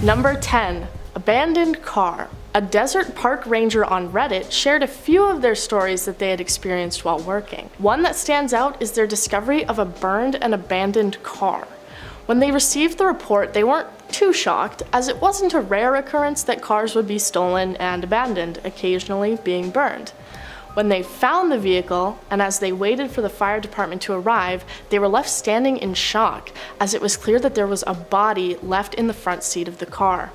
Number 10. Abandoned car. A desert park ranger on Reddit shared a few of their stories that they had experienced while working. One that stands out is their discovery of a burned and abandoned car. When they received the report, they weren't too shocked, as it wasn't a rare occurrence that cars would be stolen and abandoned, occasionally being burned. When they found the vehicle, and as they waited for the fire department to arrive, they were left standing in shock, as it was clear that there was a body left in the front seat of the car.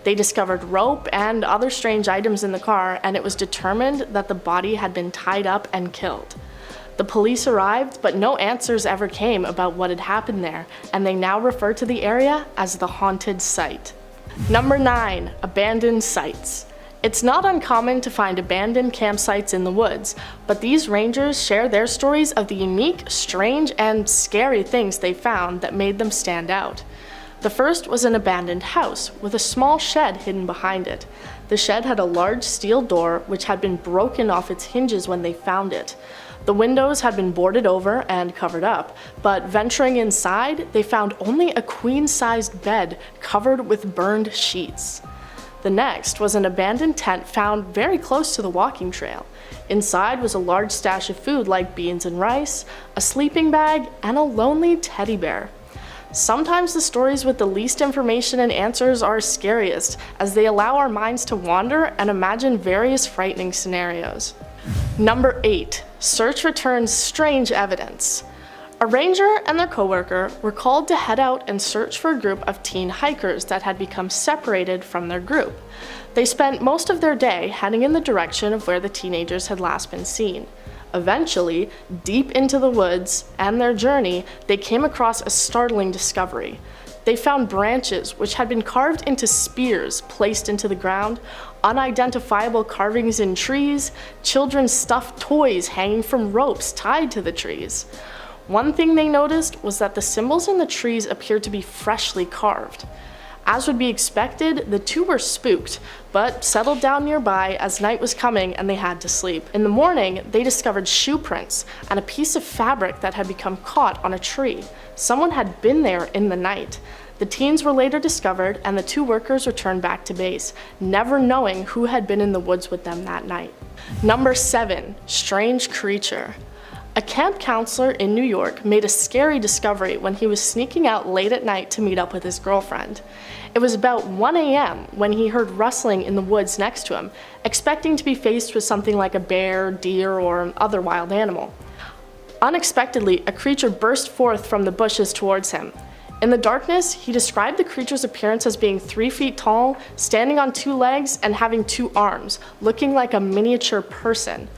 They discovered rope and other strange items in the car, and it was determined that the body had been tied up and killed. The police arrived, but no answers ever came about what had happened there, and they now refer to the area as the haunted site. Number 9. Abandoned sites. It's not uncommon to find abandoned campsites in the woods, but these rangers share their stories of the unique, strange, and scary things they found that made them stand out. The first was an abandoned house with a small shed hidden behind it. The shed had a large steel door which had been broken off its hinges when they found it. The windows had been boarded over and covered up, but venturing inside, they found only a queen-sized bed covered with burned sheets. The next was an abandoned tent found very close to the walking trail. Inside was a large stash of food like beans and rice, a sleeping bag, and a lonely teddy bear. Sometimes the stories with the least information and answers are scariest, as they allow our minds to wander and imagine various frightening scenarios. Number 8. Search returns strange evidence. A ranger and their coworker were called to head out and search for a group of teen hikers that had become separated from their group. They spent most of their day heading in the direction of where the teenagers had last been seen. Eventually, deep into the woods and their journey, they came across a startling discovery. They found branches which had been carved into spears placed into the ground, unidentifiable carvings in trees, children's stuffed toys hanging from ropes tied to the trees. One thing they noticed was that the symbols in the trees appeared to be freshly carved. As would be expected, the two were spooked, but settled down nearby as night was coming and they had to sleep. In the morning, they discovered shoe prints and a piece of fabric that had become caught on a tree. Someone had been there in the night. The teens were later discovered and the two workers returned back to base, never knowing who had been in the woods with them that night. Number 7. Strange creature. A camp counselor in New York made a scary discovery when he was sneaking out late at night to meet up with his girlfriend. It was about 1 a.m. when he heard rustling in the woods next to him, expecting to be faced with something like a bear, deer, or other wild animal. Unexpectedly, a creature burst forth from the bushes towards him. In the darkness, he described the creature's appearance as being 3 feet tall, standing on 2 legs, and having 2 arms, looking like a miniature person.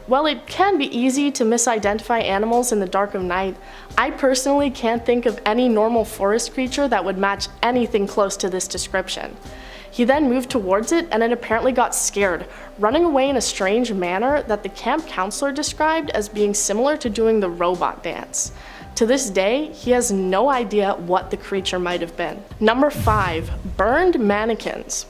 While it can be easy to misidentify animals in the dark of night, I personally can't think of any normal forest creature that would match anything close to this description. He then moved towards it and it apparently got scared, running away in a strange manner that the camp counselor described as being similar to doing the robot dance. To this day, he has no idea what the creature might have been. Number 5. Burned mannequins.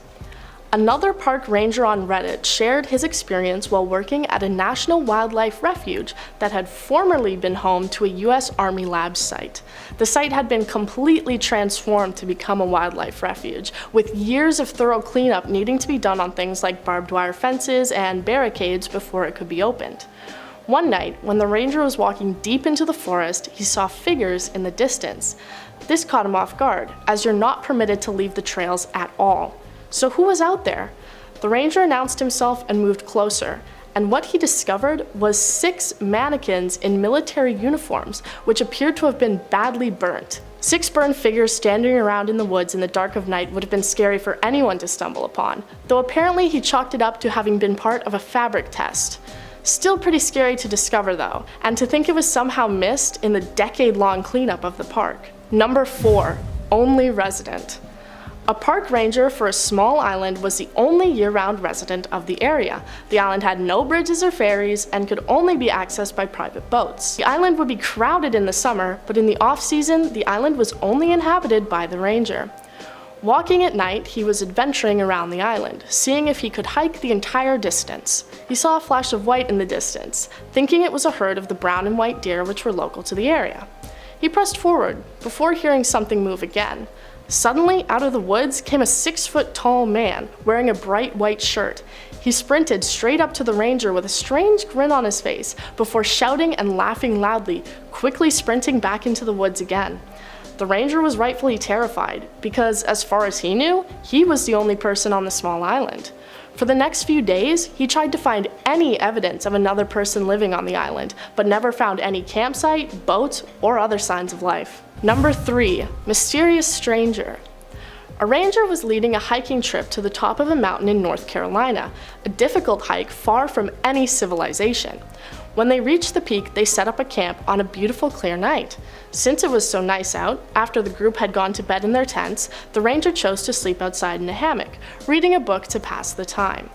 Another park ranger on Reddit shared his experience while working at a national wildlife refuge that had formerly been home to a US Army lab site. The site had been completely transformed to become a wildlife refuge, with years of thorough cleanup needing to be done on things like barbed wire fences and barricades before it could be opened. One night, when the ranger was walking deep into the forest, he saw figures in the distance. This caught him off guard, as you're not permitted to leave the trails at all. So who was out there? The ranger announced himself and moved closer, and what he discovered was 6 mannequins in military uniforms, which appeared to have been badly burnt. 6 burned figures standing around in the woods in the dark of night would have been scary for anyone to stumble upon, though apparently he chalked it up to having been part of a fabric test. Still pretty scary to discover though, and to think it was somehow missed in the decade-long cleanup of the park. Number 4. Only resident. A park ranger for a small island was the only year-round resident of the area. The island had no bridges or ferries and could only be accessed by private boats. The island would be crowded in the summer, but in the off-season, the island was only inhabited by the ranger. Walking at night, he was adventuring around the island, seeing if he could hike the entire distance. He saw a flash of white in the distance, thinking it was a herd of the brown and white deer which were local to the area. He pressed forward, before hearing something move again. Suddenly, out of the woods came a 6-foot-tall man wearing a bright white shirt. He sprinted straight up to the ranger with a strange grin on his face before shouting and laughing loudly, quickly sprinting back into the woods again. The ranger was rightfully terrified because, as far as he knew, he was the only person on the small island. For the next few days, he tried to find any evidence of another person living on the island, but never found any campsite, boat, or other signs of life. Number 3. Mysterious Stranger. A ranger was leading a hiking trip to the top of a mountain in North Carolina, a difficult hike far from any civilization. When they reached the peak, they set up a camp on a beautiful clear night. Since it was so nice out, after the group had gone to bed in their tents, the ranger chose to sleep outside in a hammock, reading a book to pass the time.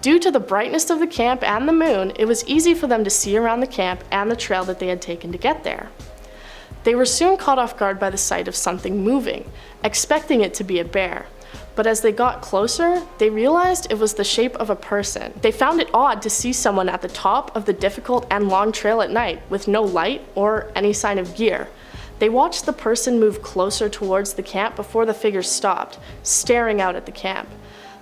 Due to the brightness of the camp and the moon, it was easy for them to see around the camp and the trail that they had taken to get there. They were soon caught off guard by the sight of something moving, expecting it to be a bear. But as they got closer, they realized it was the shape of a person. They found it odd to see someone at the top of the difficult and long trail at night with no light or any sign of gear. They watched the person move closer towards the camp before the figure stopped, staring out at the camp.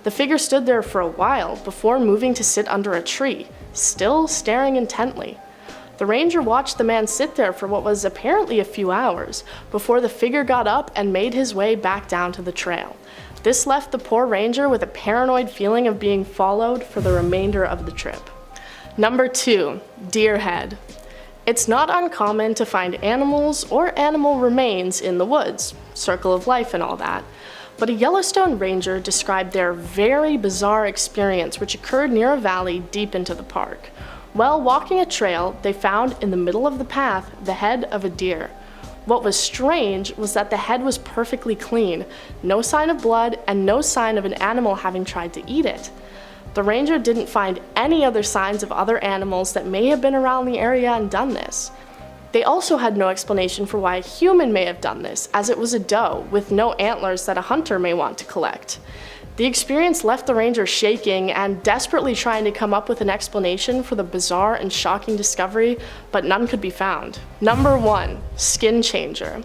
The figure stood there for a while before moving to sit under a tree, still staring intently. The ranger watched the man sit there for what was apparently a few hours before the figure got up and made his way back down to the trail. This left the poor ranger with a paranoid feeling of being followed for the remainder of the trip. Number 2. Deer head. It's not uncommon to find animals or animal remains in the woods, circle of life and all that. But a Yellowstone ranger described their very bizarre experience which occurred near a valley deep into the park. While walking a trail, they found in the middle of the path the head of a deer. What was strange was that the head was perfectly clean, no sign of blood, and no sign of an animal having tried to eat it. The ranger didn't find any other signs of other animals that may have been around the area and done this. They also had no explanation for why a human may have done this, as it was a doe with no antlers that a hunter may want to collect. The experience left the ranger shaking and desperately trying to come up with an explanation for the bizarre and shocking discovery, but none could be found. Number 1. Skin changer.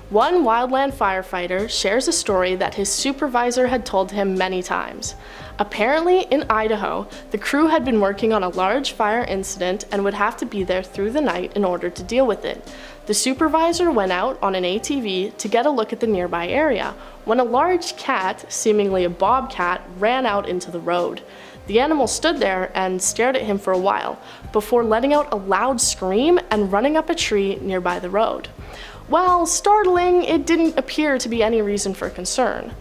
One wildland firefighter shares a story that his supervisor had told him many times. Apparently, in Idaho, the crew had been working on a large fire incident and would have to be there through the night in order to deal with it. The supervisor went out on an ATV to get a look at the nearby area when a large cat, seemingly a bobcat, ran out into the road. The animal stood there and stared at him for a while before letting out a loud scream and running up a tree nearby the road. While startling, it didn't appear to be any reason for concern.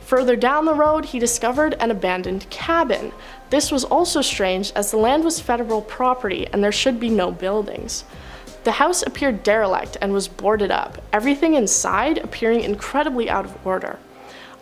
Further down the road, he discovered an abandoned cabin. This was also strange as the land was federal property and there should be no buildings. The house appeared derelict and was boarded up, everything inside appearing incredibly out of order.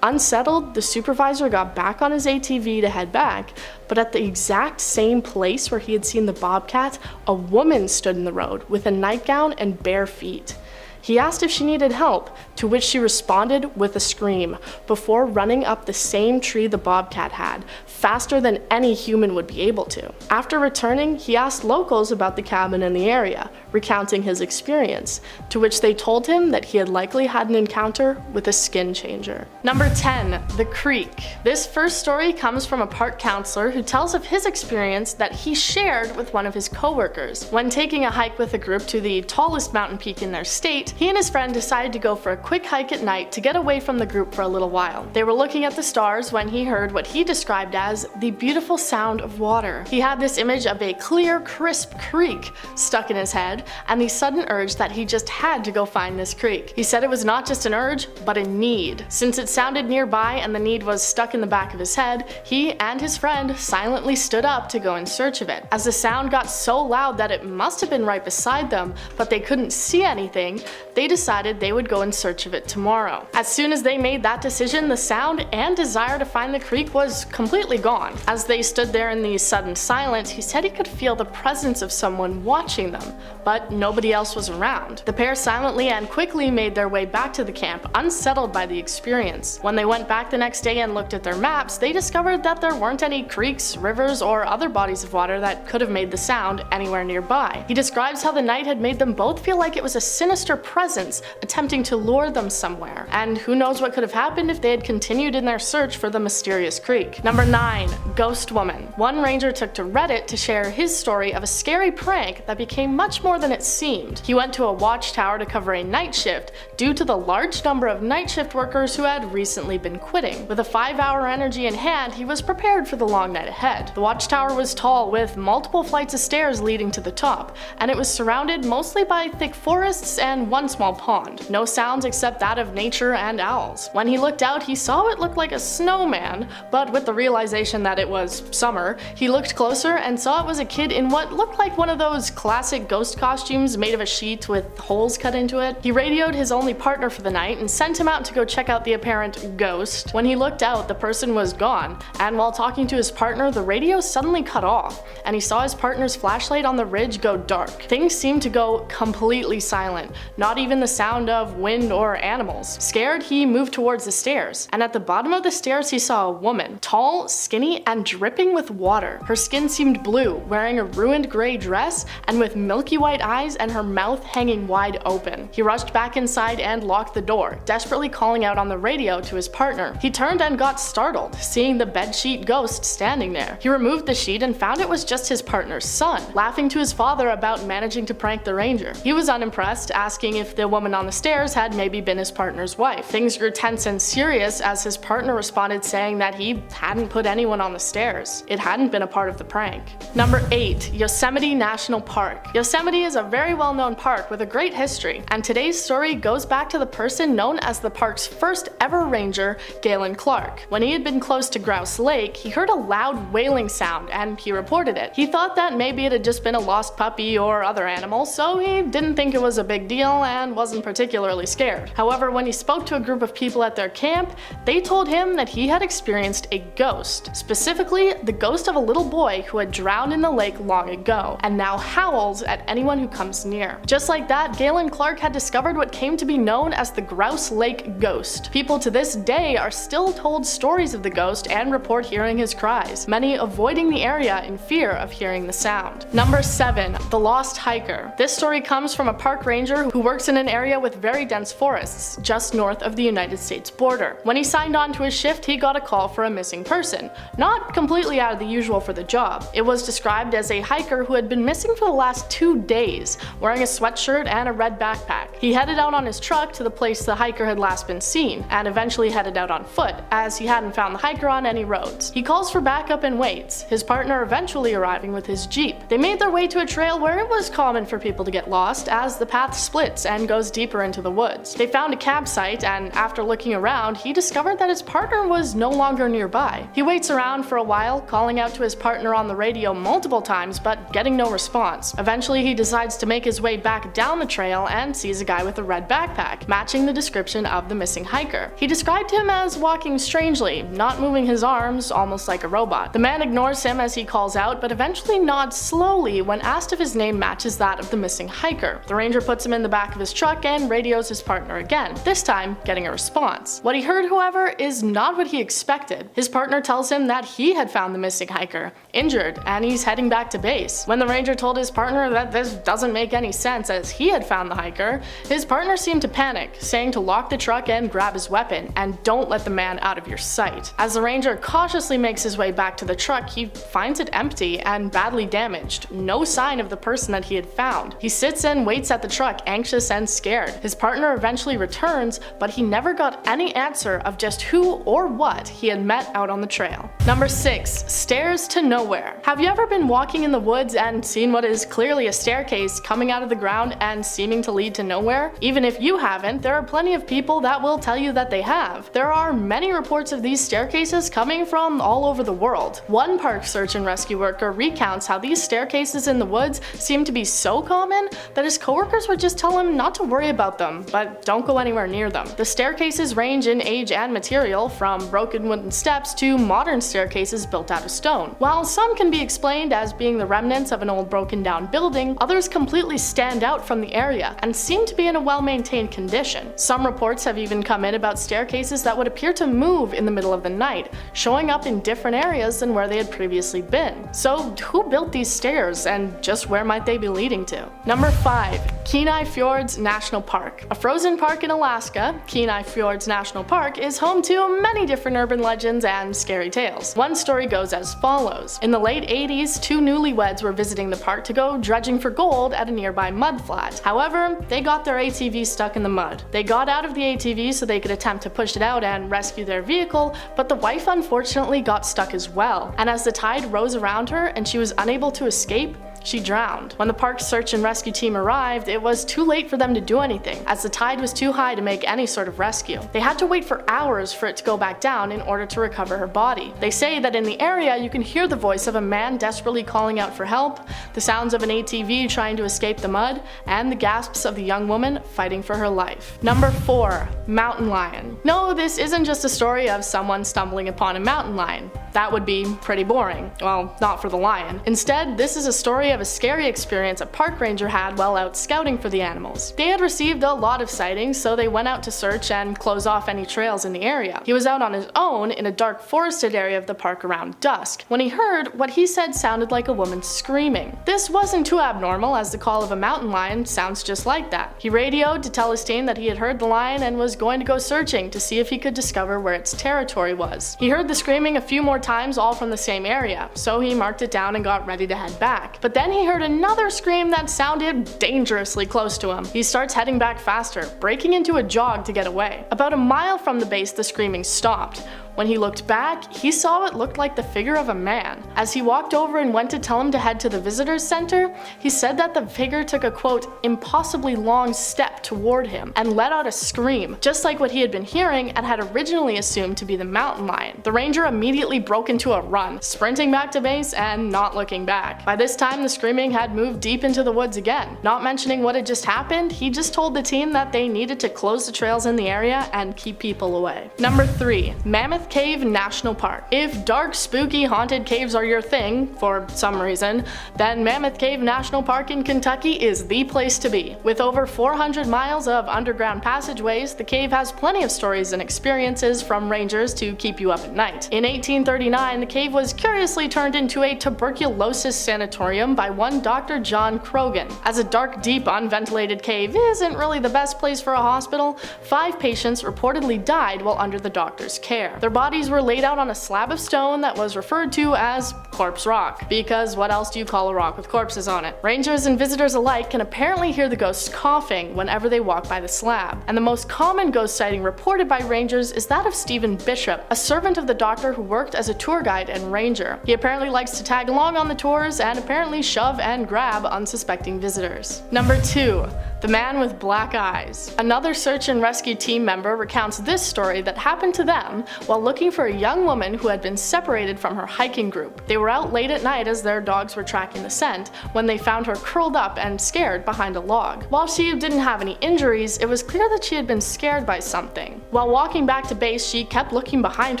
Unsettled, the supervisor got back on his ATV to head back, but at the exact same place where he had seen the bobcat, a woman stood in the road with a nightgown and bare feet. He asked if she needed help, to which she responded with a scream, before running up the same tree the bobcat had, faster than any human would be able to. After returning, he asked locals about the cabin in the area, recounting his experience, to which they told him that he had likely had an encounter with a skin changer. Number 10. The Creek. This first story comes from a park counselor who tells of his experience that he shared with one of his coworkers. When taking a hike with a group to the tallest mountain peak in their state, he and his friend decided to go for a quick hike at night to get away from the group for a little while. They were looking at the stars when he heard what he described as the beautiful sound of water. He had this image of a clear, crisp creek stuck in his head, and the sudden urge that he just had to go find this creek. He said it was not just an urge, but a need. Since it sounded nearby and the need was stuck in the back of his head, he and his friend silently stood up to go in search of it. As the sound got so loud that it must have been right beside them, but they couldn't see anything, they decided they would go in search of it tomorrow. As soon as they made that decision, the sound and desire to find the creek was completely gone. As they stood there in the sudden silence, he said he could feel the presence of someone watching them, but nobody else was around. The pair silently and quickly made their way back to the camp, unsettled by the experience. When they went back the next day and looked at their maps, they discovered that there weren't any creeks, rivers, or other bodies of water that could have made the sound anywhere nearby. He describes how the night had made them both feel like it was a sinister presence, attempting to lure them somewhere. And who knows what could have happened if they had continued in their search for the mysterious creek. Number 9. Ghost Woman. One ranger took to Reddit to share his story of a scary prank that became much more than it seemed. He went to a watchtower to cover a night shift due to the large number of night shift workers who had recently been quitting. With a 5-hour energy in hand, he was prepared for the long night ahead. The watchtower was tall, with multiple flights of stairs leading to the top, and it was surrounded mostly by thick forests and one small pond. No sounds except that of nature and owls. When he looked out, he saw what looked like a snowman, but with the realization that it was summer, he looked closer and saw it was a kid in what looked like one of those classic ghost costumes made of a sheet with holes cut into it. He radioed his only partner for the night and sent him out to go check out the apparent ghost. When he looked out, the person was gone, and while talking to his partner, the radio suddenly cut off, and he saw his partner's flashlight on the ridge go dark. Things seemed to go completely silent, not even the sound of wind or animals. Scared, he moved towards the stairs, and at the bottom of the stairs he saw a woman, tall, skinny, and dripping with water. Her skin seemed blue, wearing a ruined gray dress, and with milky white eyes and her mouth hanging wide open. He rushed back inside and locked the door, desperately calling out on the radio to his partner. He turned and got startled, seeing the bedsheet ghost standing there. He removed the sheet and found it was just his partner's son, laughing to his father about managing to prank the ranger. He was unimpressed, asking if the woman on the stairs had maybe been his partner's wife. Things grew tense and serious as his partner responded saying that he hadn't put anyone on the stairs. It hadn't been a part of the prank. Number 8. Yosemite National Park. Yosemite is a very well-known park with a great history, and today's story goes back to the person known as the park's first ever ranger, Galen Clark. When he had been close to Grouse Lake, he heard a loud wailing sound and he reported it. He thought that maybe it had just been a lost puppy or other animal, so he didn't think it was a big deal and wasn't particularly scared. However, when he spoke to a group of people at their camp, they told him that he had experienced a ghost, specifically the ghost of a little boy who had drowned in the lake long ago and now howls at anyone who comes near. Just like that, Galen Clark had discovered what came to be known as the Grouse Lake Ghost. People to this day are still told stories of the ghost and report hearing his cries, many avoiding the area in fear of hearing the sound. Number 7. The Lost Hiker. This story comes from a park ranger who works in an area with very dense forests, just north of the United States border. When he signed on to his shift, he got a call for a missing person, not completely out of the usual for the job. It was described as a hiker who had been missing for the last 2 days, wearing a sweatshirt and a red backpack. He headed out on his truck to the place the hiker had last been seen, and eventually headed out on foot, as he hadn't found the hiker on any roads. He calls for backup and waits, his partner eventually arriving with his jeep. They made their way to a trail where it was common for people to get lost, as the path splits and goes deeper into the woods. They found a campsite, and after looking around, he discovered that his partner was no longer nearby. He waits around for a while, calling out to his partner on the radio multiple times but getting no response. Eventually he decides to make his way back down the trail and sees a guy with a red backpack, matching the description of the missing hiker. He described him as walking strangely, not moving his arms, almost like a robot. The man ignores him as he calls out, but eventually nods slowly when asked if his name matches that of the missing hiker. The ranger puts him in the back of his truck and radios his partner again, this time getting a response. What he heard, however, is not what he expected. His partner tells him that he had found the missing hiker, injured, and he's heading back to base. When the ranger told his partner that this doesn't make any sense as he had found the hiker, his partner seemed to panic, saying to lock the truck and grab his weapon, and don't let the man out of your sight. As the ranger cautiously makes his way back to the truck, he finds it empty and badly damaged, no sign of the person that he had found. He sits and waits at the truck, anxious and scared. His partner eventually returns, but he never got any answer of just who or what he had met out on the trail. Number 6. Stairs to nowhere. Have you ever been walking in the woods and seen what is clearly a staircase coming out of the ground and seeming to lead to nowhere? Even if you haven't, there are plenty of people that will tell you that they have. There are many reports of these staircases coming from all over the world. One park search and rescue worker recounts how these staircases in the woods seem to be so common that his coworkers would just tell him not to worry about them, but don't go anywhere near them. The staircases range in age and material, from broken wooden steps to modern staircases built out of stone. While some can be explained as being the remnants of an old broken down building, others completely stand out from the area and seem to be in a well-maintained condition. Some reports have even come in about staircases that would appear to move in the middle of the night, showing up in different areas than where they had previously been. So who built these stairs, and just where might they be leading to? Number 5. Keenai Fjords Fjords National Park. A frozen park in Alaska, Keenai Fjords National Park is home to many different urban legends and scary tales. One story goes as follows. In the late 80s, two newlyweds were visiting the park to go dredging for gold at a nearby mud flat. However, they got their ATV stuck in the mud. They got out of the ATV so they could attempt to push it out and rescue their vehicle, but the wife unfortunately got stuck as well. And as the tide rose around her and she was unable to escape, she drowned. When the park's search and rescue team arrived, it was too late for them to do anything, as the tide was too high to make any sort of rescue. They had to wait for hours for it to go back down in order to recover her body. They say that in the area you can hear the voice of a man desperately calling out for help, the sounds of an ATV trying to escape the mud, and the gasps of the young woman fighting for her life. Number 4. Mountain Lion. No, this isn't just a story of someone stumbling upon a mountain lion. That would be pretty boring. Well, not for the lion. Instead, this is a story of a scary experience a park ranger had while out scouting for the animals. They had received a lot of sightings, so they went out to search and close off any trails in the area. He was out on his own in a dark forested area of the park around dusk, when he heard what he said sounded like a woman screaming. This wasn't too abnormal, as the call of a mountain lion sounds just like that. He radioed to tell his team that he had heard the lion and was going to go searching to see if he could discover where its territory was. He heard the screaming a few more times, all from the same area, so he marked it down and got ready to head back. But then he heard another scream that sounded dangerously close to him. He starts heading back faster, breaking into a jog to get away. About a mile from the base, the screaming stopped. When he looked back, he saw what looked like the figure of a man. As he walked over and went to tell him to head to the visitors center, he said that the figure took a quote, impossibly long step toward him and let out a scream, just like what he had been hearing and had originally assumed to be the mountain lion. The ranger immediately broke into a run, sprinting back to base and not looking back. By this time, the screaming had moved deep into the woods again. Not mentioning what had just happened, he just told the team that they needed to close the trails in the area and keep people away. Number 3. Mammoth Cave National Park. If dark, spooky, haunted caves are your thing, for some reason, then Mammoth Cave National Park in Kentucky is the place to be. With over 400 miles of underground passageways, the cave has plenty of stories and experiences from rangers to keep you up at night. In 1839, the cave was curiously turned into a tuberculosis sanatorium by one Dr. John Croghan. As a dark, deep, unventilated cave isn't really the best place for a hospital, 5 patients reportedly died while under the doctor's care. Their bodies were laid out on a slab of stone that was referred to as Corpse Rock, because what else do you call a rock with corpses on it? Rangers and visitors alike can apparently hear the ghosts coughing whenever they walk by the slab, and the most common ghost sighting reported by rangers is that of Stephen Bishop, a servant of the doctor who worked as a tour guide and ranger. He apparently likes to tag along on the tours and apparently shove and grab unsuspecting visitors. Number 2. The Man with Black Eyes. Another search and rescue team member recounts this story that happened to them while looking for a young woman who had been separated from her hiking group. They were out late at night as their dogs were tracking the scent when they found her curled up and scared behind a log. While she didn't have any injuries, it was clear that she had been scared by something. While walking back to base, she kept looking behind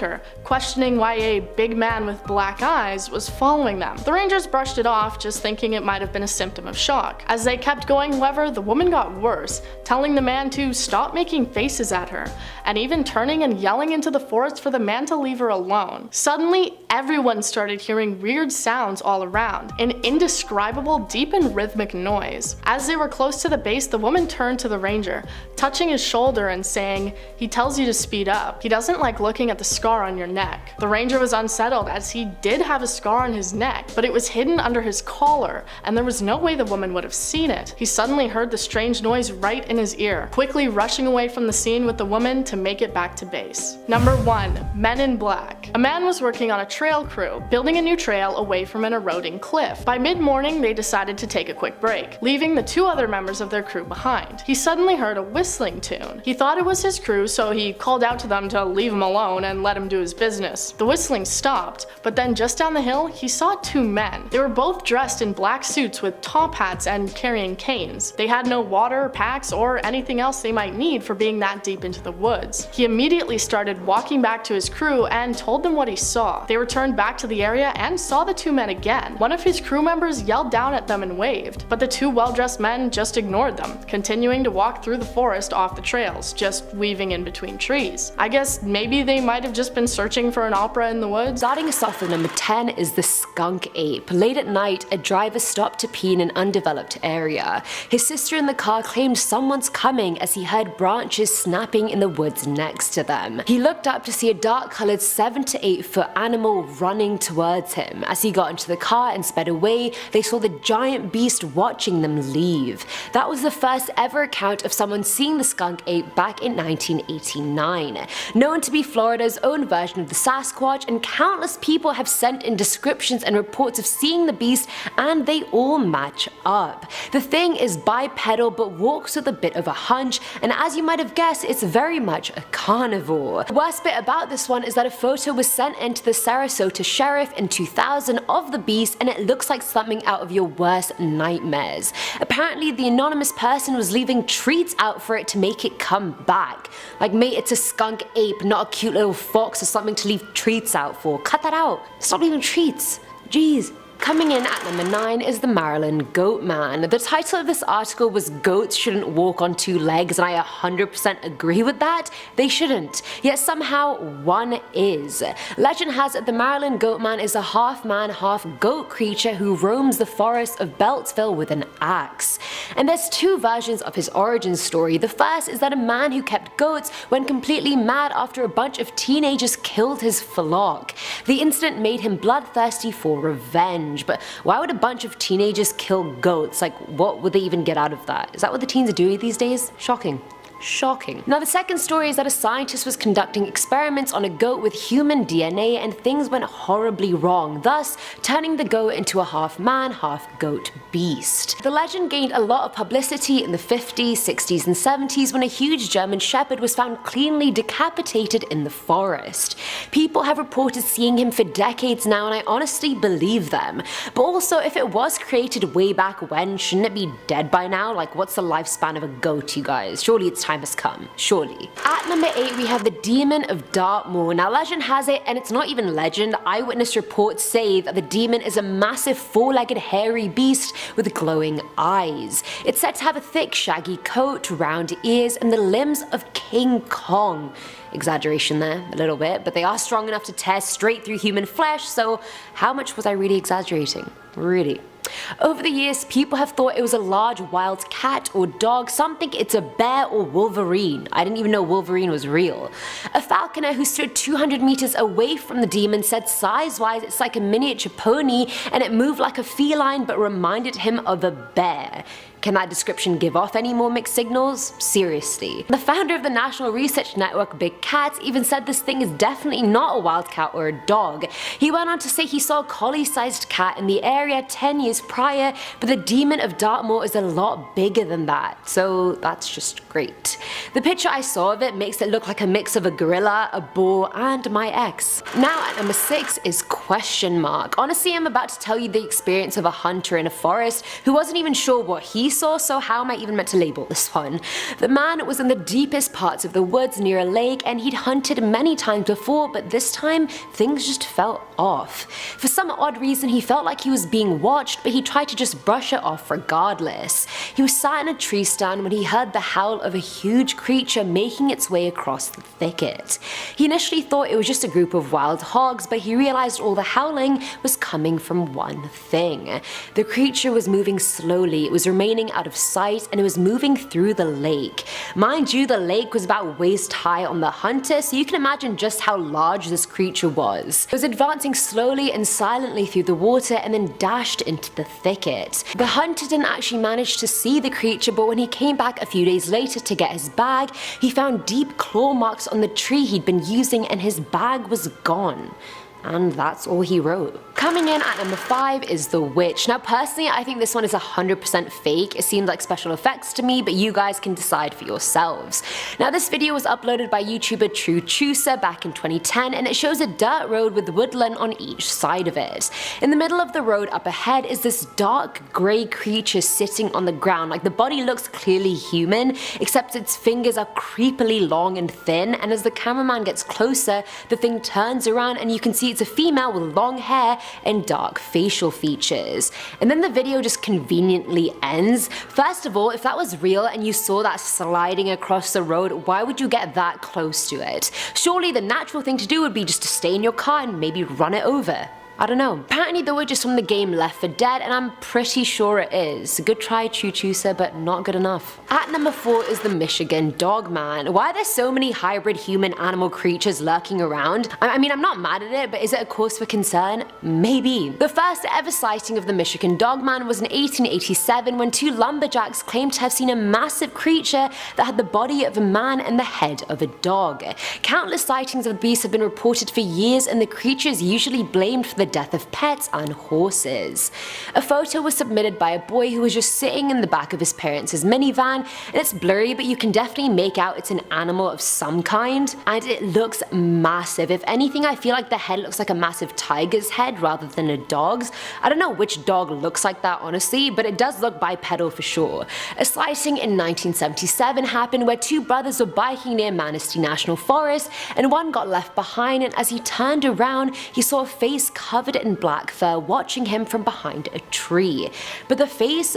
her, questioning why a big man with black eyes was following them. The rangers brushed it off, just thinking it might have been a symptom of shock. As they kept going, however, the woman got worse, telling the man to stop making faces at her, and even turning and yelling into the forest for the man to leave her alone. Suddenly, everyone started hearing weird sounds all around, an indescribable, deep and rhythmic noise. As they were close to the base, the woman turned to the ranger, touching his shoulder and saying, "He tells you to speed up. He doesn't like looking at the scar on your neck." The ranger was unsettled as he did have a scar on his neck, but it was hidden under his collar, and there was no way the woman would have seen it. He suddenly heard the strange noise right in his ear, quickly rushing away from the scene with the woman to make it back to base. Number 1. Men in Black. A man was working on a trail crew, building a new trail away from an eroding cliff. By mid-morning, they decided to take a quick break, leaving the 2 other members of their crew behind. He suddenly heard a whistling tune. He thought it was his crew, so he called out to them to leave him alone and let him do his business. The whistling stopped, but then just down the hill, he saw 2 men. They were both dressed in black suits with top hats and carrying canes. They had no water, packs, or anything else they might need for being that deep into the woods. He immediately started walking back to his crew and told them what he saw. They returned back to the area and saw the 2 men again. One of his crew members yelled down at them and waved, but the 2 well-dressed men just ignored them, continuing to walk through the forest off the trails, just weaving in between trees. I guess maybe they might have just been searching for an opera in the woods. Starting us off with number 10 is the Skunk Ape. Late at night, a driver stopped to pee in an undeveloped area. His sister and the car claimed someone's coming as he heard branches snapping in the woods next to them. He looked up to see a dark-colored 7 to 8 foot animal running towards him. As he got into the car and sped away, they saw the giant beast watching them leave. That was the first ever account of someone seeing the skunk ape back in 1989. Known to be Florida's own version of the Sasquatch, and countless people have sent in descriptions and reports of seeing the beast, and they all match up. The thing is bipedal but walks with a bit of a hunch, and as you might have guessed, it's very much a carnivore. The worst bit about this one is that a photo was sent in to the Sarasota sheriff in 2000 of the beast, and it looks like something out of your worst nightmares. Apparently the anonymous person was leaving treats out for it to make it come back. Like, mate, it's a skunk ape, not a cute little fox or something to leave treats out for. Cut that out. Stop leaving treats. Jeez. Coming in at number 9 is the Maryland Goatman. The title of this article was "Goats Shouldn't Walk on Two Legs," and I 100% agree with that. They shouldn't. Yet somehow one is. Legend has it the Maryland Goatman is a half man, half goat creature who roams the forest of Beltsville with an axe. And there's two versions of his origin story. The first is that a man who kept goats went completely mad after a bunch of teenagers killed his flock. The incident made him bloodthirsty for revenge. But why would a bunch of teenagers kill goats? Like, what would they even get out of that? Is that what the teens are doing these days? Shocking. Shocking. Now the second story is that a scientist was conducting experiments on a goat with human DNA and things went horribly wrong, thus turning the goat into a half man, half goat beast. The legend gained a lot of publicity in the 50s, 60s and 70s when a huge German shepherd was found cleanly decapitated in the forest. People have reported seeing him for decades now, and I honestly believe them. But also, if it was created way back when, shouldn't it be dead by now? Like, what's the lifespan of a goat, you guys? Surely it's time has come, surely. At number 8 we have the Demon of Darkmore. Now legend has it, and it's not even legend, eyewitness reports say that the demon is a massive 4-legged hairy beast with glowing eyes. It's said to have a thick shaggy coat, round ears, and the limbs of King Kong. Exaggeration there, a little bit, but they are strong enough to tear straight through human flesh, so how much was I really exaggerating? Really? Over the years, people have thought it was a large wild cat or dog, some think it's a bear or Wolverine. I didn't even know Wolverine was real. A falconer who stood 200 meters away from the demon said size-wise it's like a miniature pony and it moved like a feline but reminded him of a bear. Can that description give off any more mixed signals? Seriously. The founder of the National Research Network, Big Cats, even said this thing is definitely not a wild cat or a dog. He went on to say he saw a collie-sized cat in the area 10 years prior, but the Demon of Darkmore is a lot bigger than that, so that's just great. The picture I saw of it makes it look like a mix of a gorilla, a boar, and my ex. Now at number 6 is question mark. Honestly, I'm about to tell you the experience of a hunter in a forest who wasn't even sure what he saw, so how am I even meant to label this one? The man was in the deepest parts of the woods near a lake, and he'd hunted many times before, but this time things just felt off. For some odd reason he felt like he was being watched, but he tried to just brush it off regardless. He was sat in a tree stand when he heard the howl of a huge creature making its way across the thicket. He initially thought it was just a group of wild hogs, but he realized all the howling was coming from one thing. The creature was moving slowly, it was remaining out of sight, and it was moving through the lake. Mind you, the lake was about waist high on the hunter, so you can imagine just how large this creature was. It was advancing slowly and silently through the water and then dashed into the thicket. The hunter didn't actually manage to see the creature, but when he came back a few days later to get his bag, he found deep claw marks on the tree he'd been using, and his bag was gone. And that's all he wrote. Coming in at number 5 is The Witch. Now personally, I think this one is 100% fake. It seemed like special effects to me, but you guys can decide for yourselves. Now this video was uploaded by YouTuber True Chooser back in 2010, and it shows a dirt road with woodland on each side of it. In the middle of the road up ahead is this dark grey creature sitting on the ground. Like, the body looks clearly human, except its fingers are creepily long and thin, and as the cameraman gets closer, the thing turns around and you can see it's a female with long hair and dark facial features. And then the video just conveniently ends. First of all, if that was real and you saw that sliding across the road, why would you get that close to it? Surely the natural thing to do would be just to stay in your car and maybe run it over. I don't know. Apparently the word is from the game Left 4 Dead, and I'm pretty sure it is. Good try, Chuchusa, but not good enough. At number 4 is the Michigan Dogman. Why are there so many hybrid human-animal creatures lurking around? I mean, I'm not mad at it, but is it a cause for concern? Maybe. The first ever sighting of the Michigan Dogman was in 1887 when 2 lumberjacks claimed to have seen a massive creature that had the body of a man and the head of a dog. Countless sightings of the beast have been reported for years, and the creature is usually blamed for the death of pets and horses. A photo was submitted by a boy who was just sitting in the back of his parents' minivan, and it's blurry, but you can definitely make out it's an animal of some kind, and it looks massive. If anything, I feel like the head looks like a massive tiger's head rather than a dog's. I don't know which dog looks like that honestly, but it does look bipedal for sure. A sighting in 1977 happened where 2 brothers were biking near Manistee National Forest, and one got left behind, and as he turned around, he saw a face covered in black fur watching him from behind a tree. But the face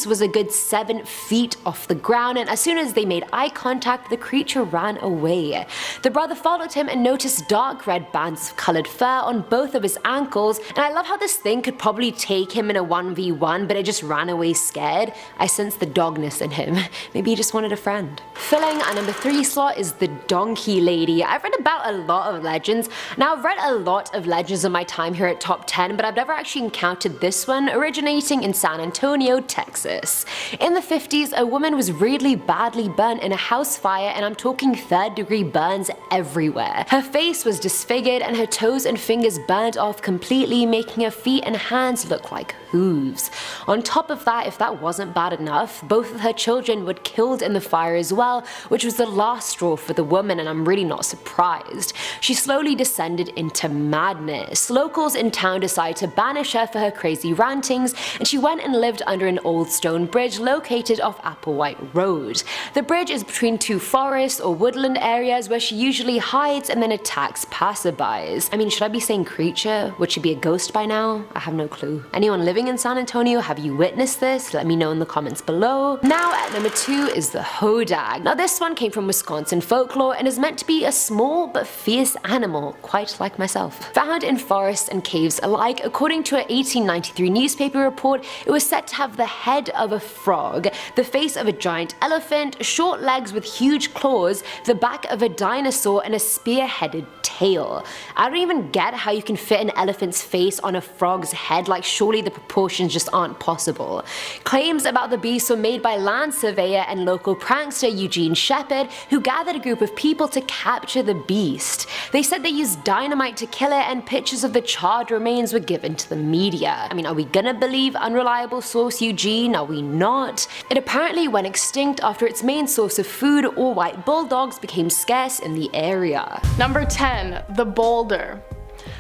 was a good 7 feet off the ground, and as soon as they made eye contact, the creature ran away. The brother followed him and noticed dark red bands of colored fur on both of his ankles, and I love how this thing could probably take him in a 1v1, but it just ran away scared. I sense the dogness in him. Maybe he just wanted a friend. Filling our number 3 slot is the Donkey Lady. I've read about a lot of legends. Now, I've read a lot of legends in my time here at Top 10, but I've never actually encountered this one, originating in San Antonio, Texas. In the 50s, a woman was really badly burnt in a house fire, and I'm talking 3rd-degree burns everywhere. Her face was disfigured and her toes and fingers burnt off completely, making her feet and hands look like hooves. On top of that, if that wasn't bad enough, both of her children were killed in the fire as well, which was the last straw for the woman, and I'm really not surprised. She slowly descended into madness. Locals in town decided to banish her for her crazy rantings, and she went and lived under an old stone bridge located off Applewhite Road. The bridge is between 2 forests or woodland areas where she usually hides and then attacks passerbys. I mean, should I be saying creature? Would she be a ghost by now? I have no clue. Anyone living in San Antonio, have you witnessed this? Let me know in the comments below. Now at number 2 is the Hodag. Now this one came from Wisconsin folklore and is meant to be a small but fierce animal, quite like myself. Found in forests and caves alike, according to an 1893 newspaper report, it was said to have the head of a frog, the face of a giant elephant, short legs with huge claws, the back of a dinosaur, and a spear-headed tail. I don't even get how you can fit an elephant's face on a frog's head, like surely the proportions just aren't possible. Claims about the beast were made by land surveyor and local prankster Eugene Shepard, who gathered a group of people to capture the beast. They said they used dynamite to kill it, and pictures of the charred remains were given to the media. I mean, are we gonna believe unreliable source Eugene? Are we not? It apparently went extinct after its main source of food, all white bulldogs, became scarce in the area. Number 10. The Boulder.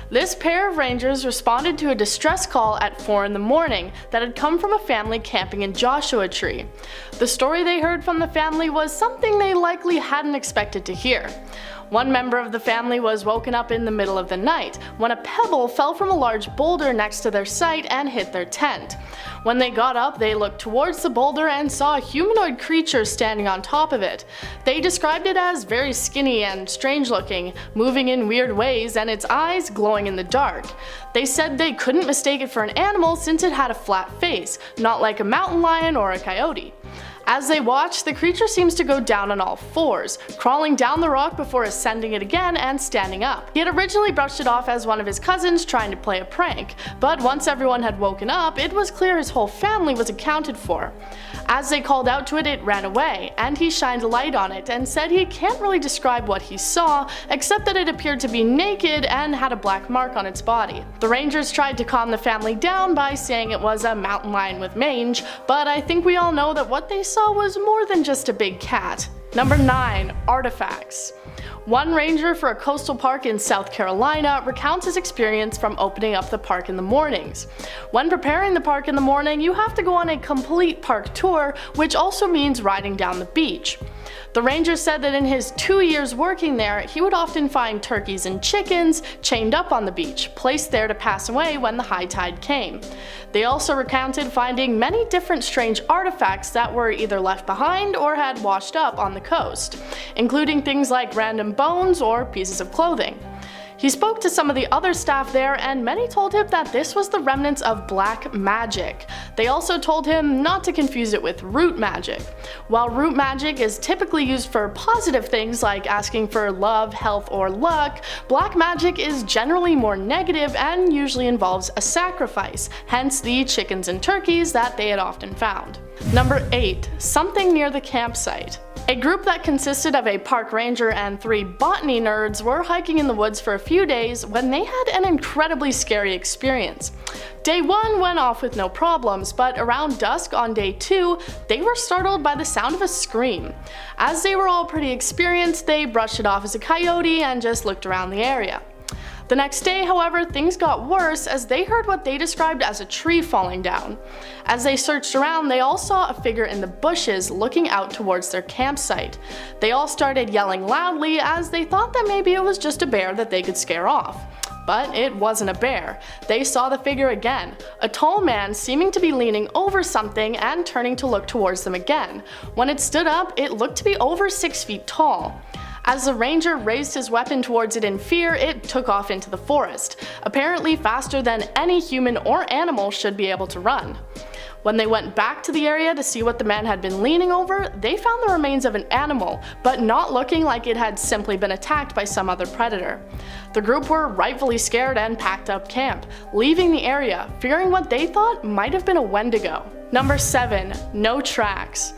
This pair of rangers responded to a distress call at 4 in the morning that had come from a family camping in Joshua Tree. The story they heard from the family was something they likely hadn't expected to hear. One member of the family was woken up in the middle of the night when a pebble fell from a large boulder next to their site and hit their tent. When they got up, they looked towards the boulder and saw a humanoid creature standing on top of it. They described it as very skinny and strange looking, moving in weird ways, and its eyes glowing in the dark. They said they couldn't mistake it for an animal since it had a flat face, not like a mountain lion or a coyote. As they watched, the creature seems to go down on all fours, crawling down the rock before ascending it again and standing up. He had originally brushed it off as one of his cousins trying to play a prank, but once everyone had woken up, it was clear his whole family was accounted for. As they called out to it, it ran away, and he shined a light on it and said he can't really describe what he saw, except that it appeared to be naked and had a black mark on its body. The rangers tried to calm the family down by saying it was a mountain lion with mange, but I think we all know that what they saw was more than just a big cat. Number 9. Artifacts. One ranger for a coastal park in South Carolina recounts his experience from opening up the park in the mornings. When preparing the park in the morning, you have to go on a complete park tour, which also means riding down the beach. The ranger said that in his 2 years working there, he would often find turkeys and chickens chained up on the beach, placed there to pass away when the high tide came. They also recounted finding many different strange artifacts that were either left behind or had washed up on the coast, including things like random bones or pieces of clothing. He spoke to some of the other staff there, and many told him that this was the remnants of black magic. They also told him not to confuse it with root magic. While root magic is typically used for positive things like asking for love, health, or luck, black magic is generally more negative and usually involves a sacrifice, hence the chickens and turkeys that they had often found. Number 8. Something near the campsite. A group that consisted of a park ranger and 3 botany nerds were hiking in the woods for a few days when they had an incredibly scary experience. Day 1 went off with no problems, but around dusk on day 2, they were startled by the sound of a scream. As they were all pretty experienced, they brushed it off as a coyote and just looked around the area. The next day, however, things got worse as they heard what they described as a tree falling down. As they searched around, they all saw a figure in the bushes looking out towards their campsite. They all started yelling loudly as they thought that maybe it was just a bear that they could scare off. But it wasn't a bear. They saw the figure again, a tall man seeming to be leaning over something and turning to look towards them again. When it stood up, it looked to be over 6 feet tall. As the ranger raised his weapon towards it in fear, it took off into the forest, apparently faster than any human or animal should be able to run. When they went back to the area to see what the man had been leaning over, they found the remains of an animal, but not looking like it had simply been attacked by some other predator. The group were rightfully scared and packed up camp, leaving the area, fearing what they thought might have been a Wendigo. Number 7. No tracks.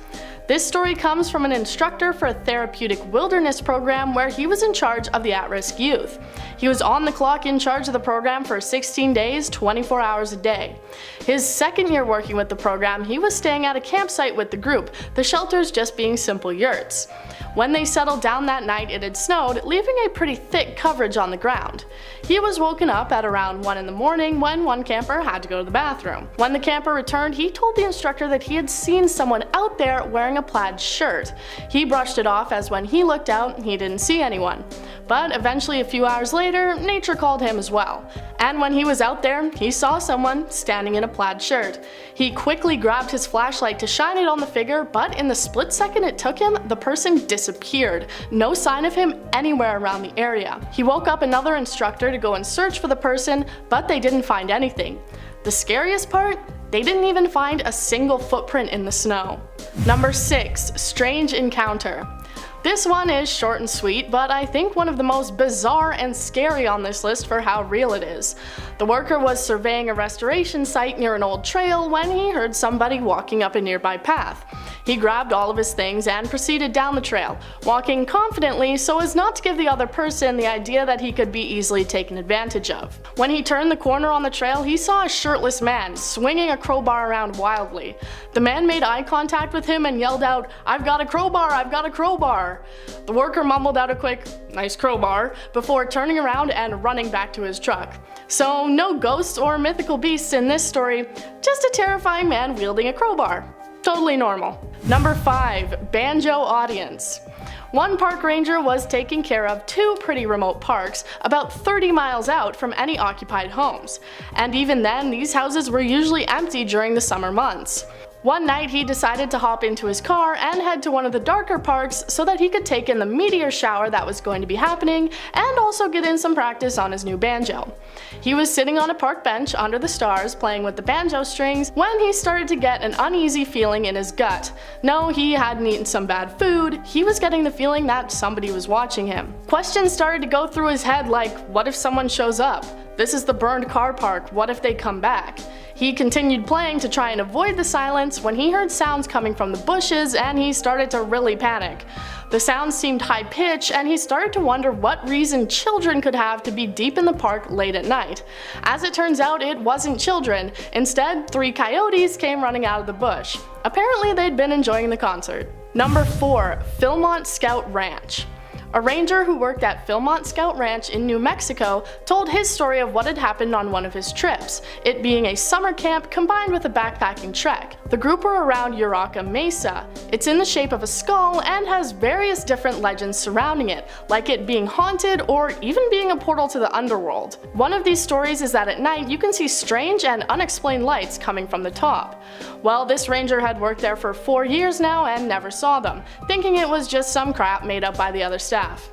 This story comes from an instructor for a therapeutic wilderness program where he was in charge of the at-risk youth. He was on the clock in charge of the program for 16 days, 24 hours a day. His second year working with the program, he was staying at a campsite with the group, the shelters just being simple yurts. When they settled down that night, it had snowed, leaving a pretty thick coverage on the ground. He was woken up at around 1 in the morning when one camper had to go to the bathroom. When the camper returned, he told the instructor that he had seen someone out there wearing a plaid shirt. He brushed it off as when he looked out, he didn't see anyone. But eventually, a few hours later, nature called him as well. And when he was out there, he saw someone standing in a plaid shirt. He quickly grabbed his flashlight to shine it on the figure, but in the split second it took him, the person disappeared. No sign of him anywhere around the area. He woke up another instructor to go and search for the person, but they didn't find anything. The scariest part? They didn't even find a single footprint in the snow. Number 6. Strange encounter. This one is short and sweet, but I think one of the most bizarre and scary on this list for how real it is. The worker was surveying a restoration site near an old trail when he heard somebody walking up a nearby path. He grabbed all of his things and proceeded down the trail, walking confidently so as not to give the other person the idea that he could be easily taken advantage of. When he turned the corner on the trail, he saw a shirtless man swinging a crowbar around wildly. The man made eye contact with him and yelled out, "I've got a crowbar, I've got a crowbar." The worker mumbled out a quick, "Nice crowbar," before turning around and running back to his truck. So no ghosts or mythical beasts in this story, just a terrifying man wielding a crowbar. Totally normal. Number 5. Banjo audience. One park ranger was taking care of 2 pretty remote parks, about 30 miles out from any occupied homes. And even then, these houses were usually empty during the summer months. One night he decided to hop into his car and head to one of the darker parks so that he could take in the meteor shower that was going to be happening and also get in some practice on his new banjo. He was sitting on a park bench under the stars playing with the banjo strings when he started to get an uneasy feeling in his gut. No, he hadn't eaten some bad food, he was getting the feeling that somebody was watching him. Questions started to go through his head like, what if someone shows up? This is the burned car park, what if they come back? He continued playing to try and avoid the silence when he heard sounds coming from the bushes and he started to really panic. The sounds seemed high-pitched and he started to wonder what reason children could have to be deep in the park late at night. As it turns out, it wasn't children. Instead, 3 coyotes came running out of the bush. Apparently they'd been enjoying the concert. Number 4. Philmont Scout Ranch. A ranger who worked at Philmont Scout Ranch in New Mexico told his story of what had happened on one of his trips, it being a summer camp combined with a backpacking trek. The group were around Uraca Mesa. It's in the shape of a skull and has various different legends surrounding it, like it being haunted or even being a portal to the underworld. One of these stories is that at night you can see strange and unexplained lights coming from the top. Well, this ranger had worked there for 4 years now and never saw them, thinking it was just some crap made up by the other staff. staff.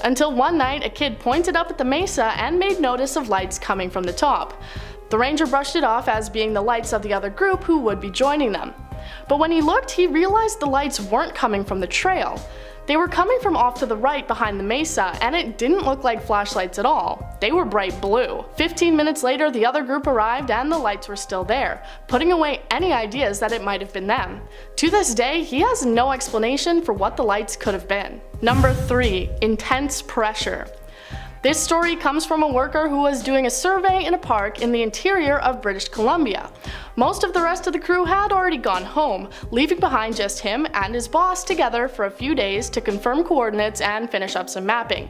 Until one night, a kid pointed up at the mesa and made notice of lights coming from the top. The ranger brushed it off as being the lights of the other group who would be joining them. But when he looked, he realized the lights weren't coming from the trail. They were coming from off to the right behind the mesa, and it didn't look like flashlights at all. They were bright blue. 15 minutes later, the other group arrived and the lights were still there, putting away any ideas that it might have been them. To this day, he has no explanation for what the lights could have been. Number 3. Intense pressure. This story comes from a worker who was doing a survey in a park in the interior of British Columbia. Most of the rest of the crew had already gone home, leaving behind just him and his boss together for a few days to confirm coordinates and finish up some mapping.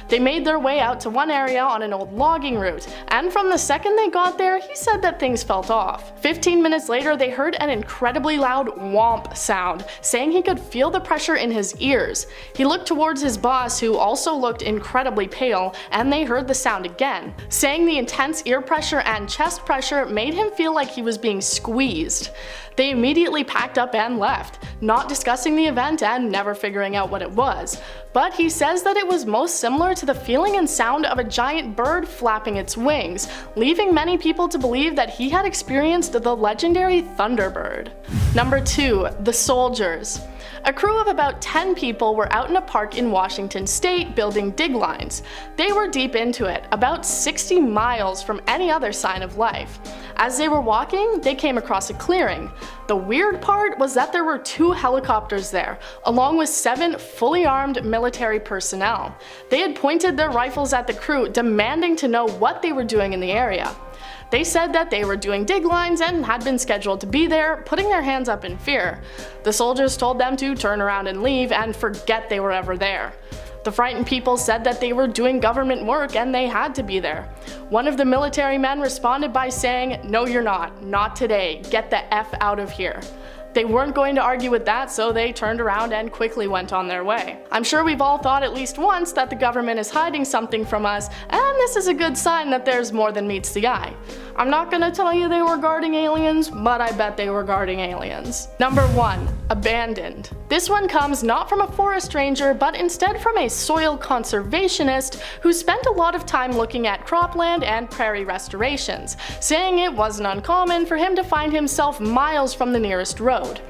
They made their way out to one area on an old logging route, and from the second they got there, he said that things felt off. 15 minutes later, they heard an incredibly loud whomp sound, saying he could feel the pressure in his ears. He looked towards his boss, who also looked incredibly pale, and they heard the sound again, saying the intense ear pressure and chest pressure made him feel like he was being squeezed. They immediately packed up and left, not discussing the event and never figuring out what it was. But he says that it was most similar to the feeling and sound of a giant bird flapping its wings, leaving many people to believe that he had experienced the legendary Thunderbird. Number 2. The Soldiers. A crew of about 10 people were out in a park in Washington state building dig lines. They were deep into it, about 60 miles from any other sign of life. As they were walking, they came across a clearing. The weird part was that there were 2 helicopters there, along with 7 fully armed military personnel. They had pointed their rifles at the crew, demanding to know what they were doing in the area. They said that they were doing dig lines and had been scheduled to be there, putting their hands up in fear. The soldiers told them to turn around and leave and forget they were ever there. The frightened people said that they were doing government work and they had to be there. One of the military men responded by saying, "No, you're not today, get the F out of here." They weren't going to argue with that, so they turned around and quickly went on their way. I'm sure we've all thought at least once that the government is hiding something from us, and this is a good sign that there's more than meets the eye. I'm not gonna tell you they were guarding aliens, but I bet they were guarding aliens. Number 1. Abandoned. This one comes not from a forest ranger, but instead from a soil conservationist who spent a lot of time looking at cropland and prairie restorations, saying it wasn't uncommon for him to find himself miles from the nearest road.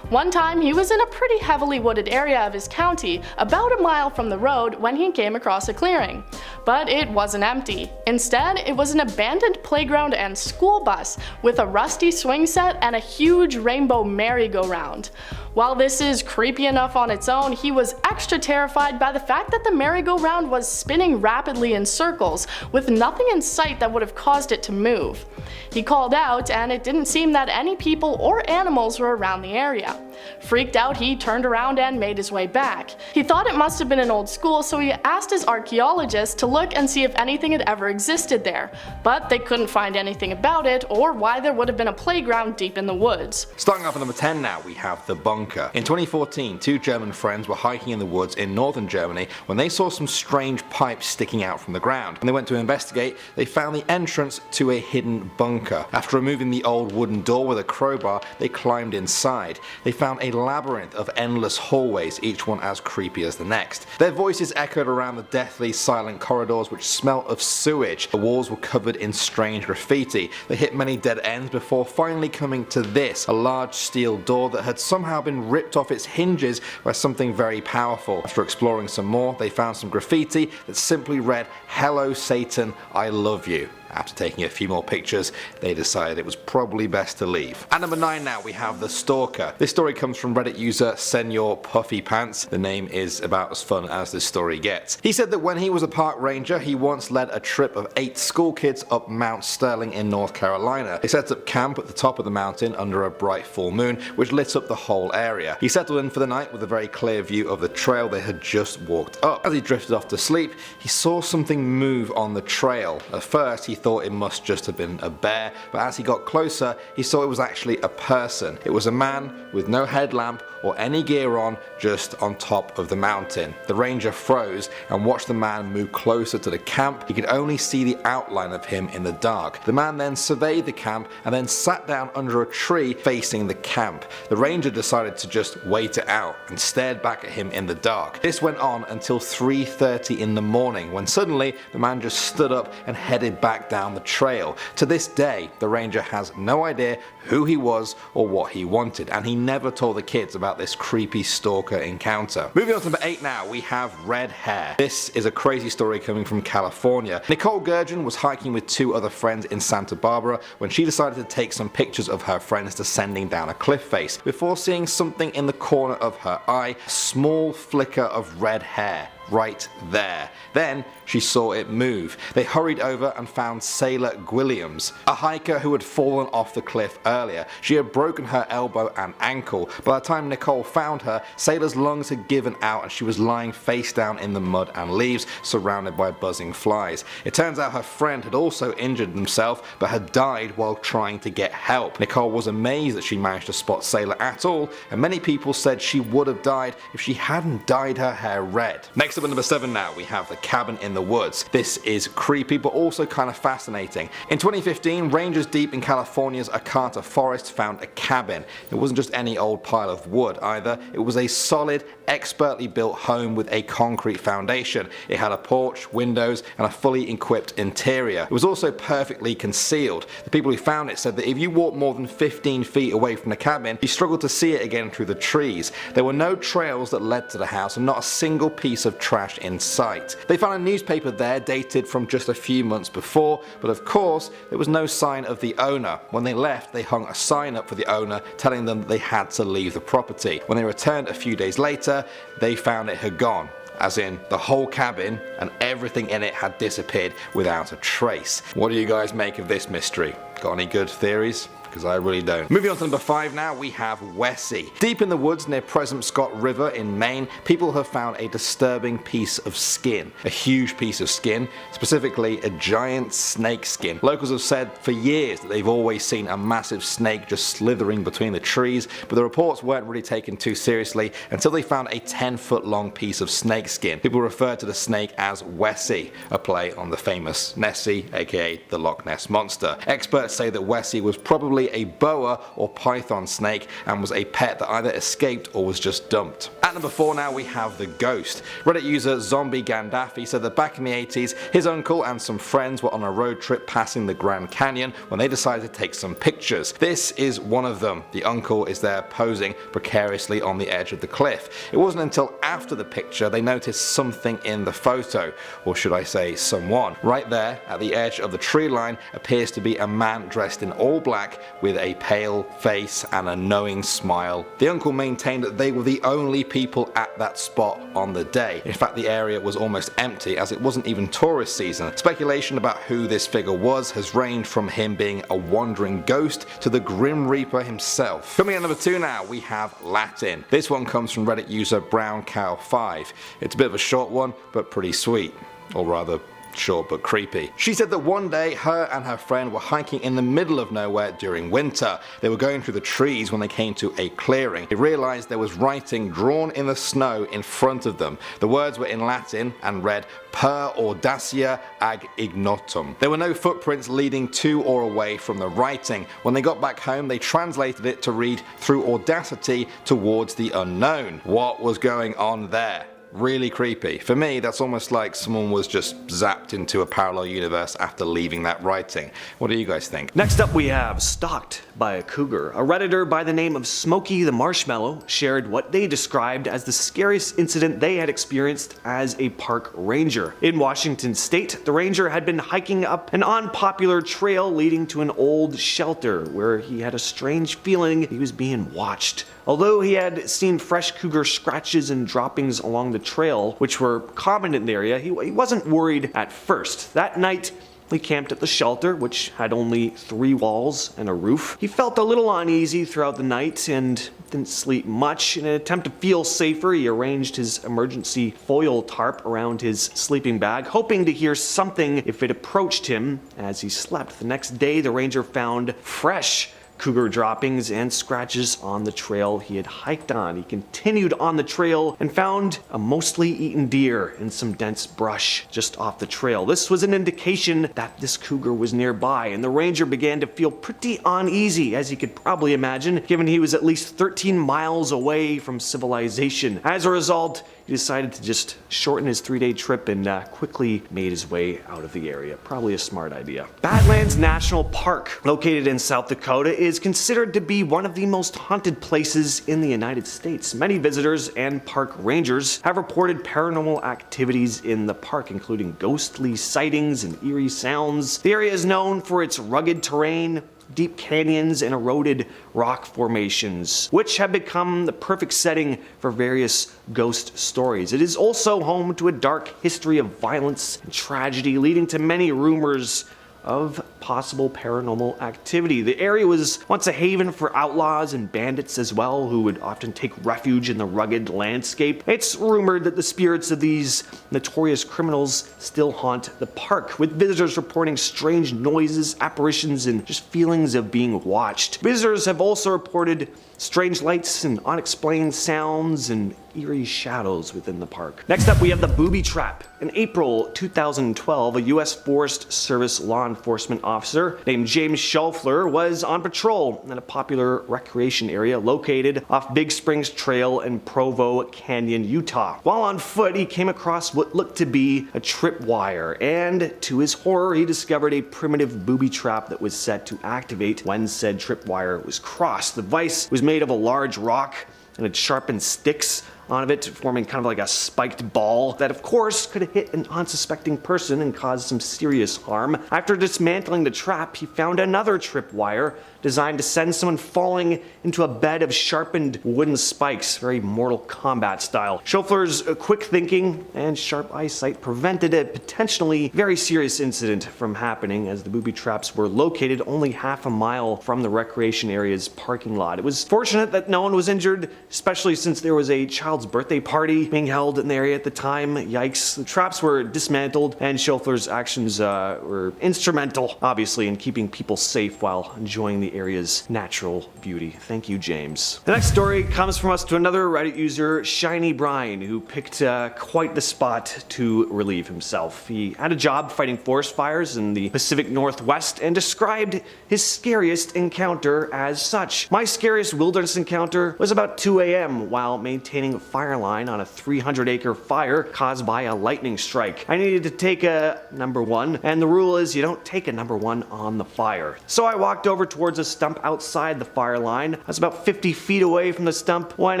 One time he was in a pretty heavily wooded area of his county, about a mile from the road, when he came across a clearing. But it wasn't empty. Instead, it was an abandoned playground and school bus with a rusty swing set and a huge rainbow merry-go-round. While this is creepy enough on its own, he was extra terrified by the fact that the merry-go-round was spinning rapidly in circles, with nothing in sight that would have caused it to move. He called out, and it didn't seem that any people or animals were around the area. Freaked out, he turned around and made his way back. He thought it must have been an old school, so he asked his archaeologist to look and see if anything had ever existed there, but they couldn't find anything about it or why there would have been a playground deep in the woods. Starting off at number 10 now, we have the bunker. In 2014, 2 German friends were hiking in the woods in northern Germany when they saw some strange pipes sticking out from the ground. When they went to investigate, they found the entrance to a hidden bunker. After removing the old wooden door with a crowbar, they climbed inside. They found a labyrinth of endless hallways, each one as creepy as the next. Their voices echoed around the deathly silent corridors which smelt of sewage. The walls were covered in strange graffiti. They hit many dead ends before finally coming to this, a large steel door that had somehow been ripped off its hinges by something very powerful. After exploring some more, they found some graffiti that simply read, "Hello Satan, I love you." After taking a few more pictures, they decided it was probably best to leave. At number 9 now, we have the Stalker. This story comes from Reddit user Senor Puffy Pants. The name is about as fun as this story gets. He said that when he was a park ranger, he once led a trip of 8 school kids up Mount Sterling in North Carolina. They set up camp at the top of the mountain under a bright full moon, which lit up the whole area. He settled in for the night with a very clear view of the trail they had just walked up. As he drifted off to sleep, he saw something move on the trail. At first, he thought it must just have been a bear, but as he got closer, he saw it was actually a person. It was a man with no no headlamp or any gear on, just on top of the mountain. The ranger froze and watched the man move closer to the camp. He could only see the outline of him in the dark. The man then surveyed the camp and then sat down under a tree facing the camp. The ranger decided to just wait it out and stared back at him in the dark. This went on until 3:30 in the morning, when suddenly the man just stood up and headed back down the trail. To this day, the ranger has no idea who he was or what he wanted, and he never told the kids about this creepy stalker encounter. Moving on to number 8 now, we have red hair. This is a crazy story coming from California. Nicole Gurgeon was hiking with 2 other friends in Santa Barbara when she decided to take some pictures of her friends descending down a cliff face before seeing something in the corner of her eye, a small flicker of red hair right there. Then she saw it move. They hurried over and found Sailor Gwilliams, a hiker who had fallen off the cliff earlier. She had broken her elbow and ankle. By the time Nicole found her, Sailor's lungs had given out and she was lying face down in the mud and leaves, surrounded by buzzing flies. It turns out her friend had also injured himself but had died while trying to get help. Nicole was amazed that she managed to spot Sailor at all, and many people said she would have died if she hadn't dyed her hair red. Next up at number 7 now, we have the cabin in the woods. This is creepy but also kind of fascinating. In 2015, rangers deep in California's Acarta forest found a cabin. It wasn't just any old pile of wood either, it was a solid, expertly built home with a concrete foundation. It had a porch, windows, and a fully equipped interior. It was also perfectly concealed. The people who found it said that if you walked more than 15 feet away from the cabin, you struggled to see it again through the trees. There were no trails that led to the house and not a single piece of trash in sight. They found a newspaper there dated from just a few months before, but of course there was no sign of the owner. When they left, they hung a sign up for the owner telling them that they had to leave the property. When they returned a few days later, they found it had gone. As in, the whole cabin and everything in it had disappeared without a trace. What do you guys make of this mystery? Got any good theories? Because I really don't. Moving on to number 5 now, we have Wessie. Deep in the woods near Prescott River in Maine, people have found a disturbing piece of skin. A huge piece of skin, specifically a giant snake skin. Locals have said for years that they've always seen a massive snake just slithering between the trees, but the reports weren't really taken too seriously until they found a 10-foot long piece of snake skin. People refer to the snake as Wessie, a play on the famous Nessie, aka the Loch Ness Monster. Experts say that Wessie was probably a boa or python snake and was a pet that either escaped or was just dumped. At number 4 now, we have the ghost. Reddit user Zombie Gandafi said that back in the 80s, his uncle and some friends were on a road trip passing the Grand Canyon when they decided to take some pictures. This is one of them. The uncle is there posing precariously on the edge of the cliff. It wasn't until after the picture they noticed something in the photo, or should I say someone. Right there at the edge of the tree line appears to be a man dressed in all black with a pale face and a knowing smile. The uncle maintained that they were the only people at that spot on the day. In fact, the area was almost empty as it wasn't even tourist season. Speculation about who this figure was has ranged from him being a wandering ghost to the Grim Reaper himself. Coming at number 2 now, we have Latin. This one comes from Reddit user BrownCow5. It's a bit of a short one, but pretty sweet. Or rather, short but creepy. She said that one day her and her friend were hiking in the middle of nowhere during winter. They were going through the trees when they came to a clearing. They realized there was writing drawn in the snow in front of them. The words were in Latin and read per audacia ag ignotum. There were no footprints leading to or away from the writing. When they got back home, they translated it to read through audacity towards the unknown. What was going on there? Really creepy. For me, that's almost like someone was just zapped into a parallel universe after leaving that writing. What do you guys think? Next up we have Stalked by a Cougar. A Redditor by the name of Smokey the Marshmallow shared what they described as the scariest incident they had experienced as a park ranger. In Washington state, the ranger had been hiking up an unpopular trail leading to an old shelter where he had a strange feeling he was being watched. Although he had seen fresh cougar scratches and droppings along the trail, which were common in the area, he wasn't worried at first. That night, he camped at the shelter, which had only 3 walls and a roof. He felt a little uneasy throughout the night and didn't sleep much. In an attempt to feel safer, he arranged his emergency foil tarp around his sleeping bag, hoping to hear something if it approached him as he slept. The next day, the ranger found fresh cougar droppings and scratches on the trail he had hiked on. He continued on the trail and found a mostly eaten deer in some dense brush just off the trail. This was an indication that this cougar was nearby, and the ranger began to feel pretty uneasy, as you could probably imagine, given he was at least 13 miles away from civilization. As a result, he decided to just shorten his 3-day trip and quickly made his way out of the area. Probably a smart idea. Badlands National Park, located in South Dakota, is considered to be one of the most haunted places in the United States. Many visitors and park rangers have reported paranormal activities in the park, including ghostly sightings and eerie sounds. The area is known for its rugged terrain, deep canyons, and eroded rock formations, which have become the perfect setting for various ghost stories. It is also home to a dark history of violence and tragedy, leading to many rumors of possible paranormal activity. The area was once a haven for outlaws and bandits as well, who would often take refuge in the rugged landscape. It's rumored that the spirits of these notorious criminals still haunt the park, with visitors reporting strange noises, apparitions, and just feelings of being watched. Visitors have also reported strange lights and unexplained sounds and eerie shadows within the park. Next up, we have the Booby Trap. In April 2012, a U.S. Forest Service law enforcement officer named James Schaufler was on patrol in a popular recreation area located off Big Springs Trail in Provo Canyon, Utah. While on foot, he came across what looked to be a tripwire, and to his horror, he discovered a primitive booby trap that was set to activate when said tripwire was crossed. The vise was made of a large rock and had sharpened sticks on it, forming kind of like a spiked ball that of course could hit an unsuspecting person and cause some serious harm. After dismantling the trap, he found another tripwire designed to send someone falling into a bed of sharpened wooden spikes, very Mortal Kombat style. Schaufler's quick thinking and sharp eyesight prevented a potentially very serious incident from happening, as the booby traps were located only half a mile from the recreation area's parking lot. It was fortunate that no one was injured, especially since there was a child's birthday party being held in the area at the time. Yikes. The traps were dismantled, and Schaufler's actions were instrumental, obviously, in keeping people safe while enjoying the area's natural beauty. Thank you, James. The next story comes from us to another Reddit user, Shiny Brian, who picked quite the spot to relieve himself. He had a job fighting forest fires in the Pacific Northwest and described his scariest encounter as such. My scariest wilderness encounter was about 2 a.m. while maintaining a fire line on a 300-acre fire caused by a lightning strike. I needed to take a number one, and the rule is you don't take a number one on the fire. So I walked over towards a stump outside the fire line. I was about 50 feet away from the stump when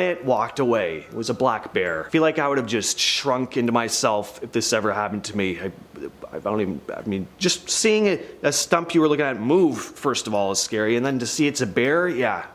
it walked away. It was a black bear. I feel like I would have just shrunk into myself if this ever happened to me. I mean, just seeing a stump you were looking at move, first of all, is scary, and then to see it's a bear, yeah,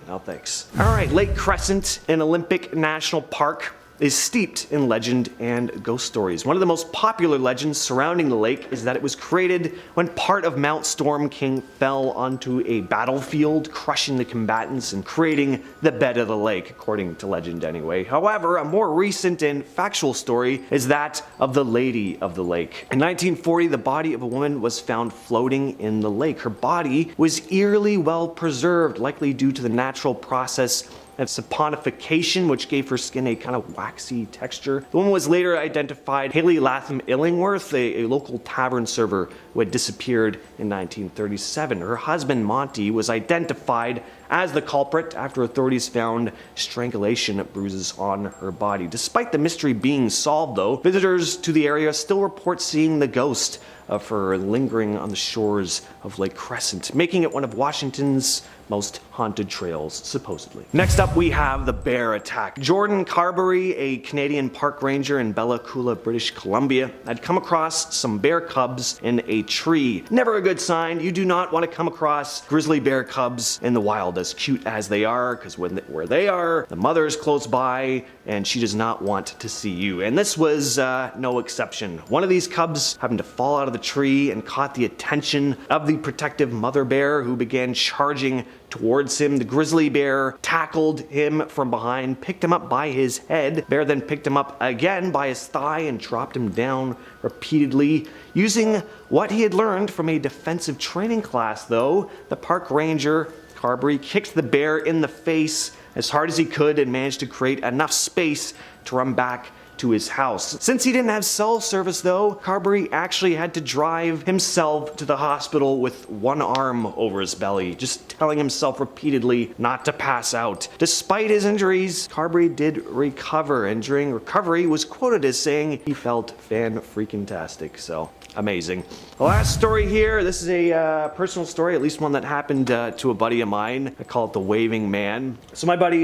no thanks. Alright, Lake Crescent in Olympic National Park is steeped in legend and ghost stories. One of the most popular legends surrounding the lake is that it was created when part of Mount Storm King fell onto a battlefield, crushing the combatants and creating the bed of the lake, according to legend anyway. However, a more recent and factual story is that of the Lady of the Lake. In 1940, the body of a woman was found floating in the lake. Her body was eerily well preserved, likely due to the natural process of saponification, which gave her skin a kind of waxy texture. The woman was later identified Haley Latham Illingworth, a local tavern server who had disappeared in 1937. Her husband, Monty, was identified as the culprit after authorities found strangulation bruises on her body. Despite the mystery being solved, though, visitors to the area still report seeing the ghost of her lingering on the shores of Lake Crescent, making it one of Washington's most haunted trails, supposedly. Next up, we have the bear attack. Jordan Carberry, a Canadian park ranger in Bella Coola, British Columbia, had come across some bear cubs in a tree. Never a good sign. You do not want to come across grizzly bear cubs in the wild, as cute as they are, because where they are, the mother is close by, and she does not want to see you. And this was no exception. One of these cubs happened to fall out of the tree and caught the attention of the protective mother bear, who began charging towards him. The grizzly bear tackled him from behind, picked him up by his head. Bear then picked him up again by his thigh and dropped him down repeatedly. Using what he had learned from a defensive training class, though, the park ranger Carberry kicked the bear in the face as hard as he could and managed to create enough space to run back to his house. Since he didn't have cell service though, Carberry actually had to drive himself to the hospital with one arm over his belly, just telling himself repeatedly not to pass out. Despite his injuries, Carberry did recover, and during recovery was quoted as saying he felt fan-freaking-tastic, so amazing. The last story here, this is a personal story, at least one that happened to a buddy of mine. I call it the Wailing Man. So my buddy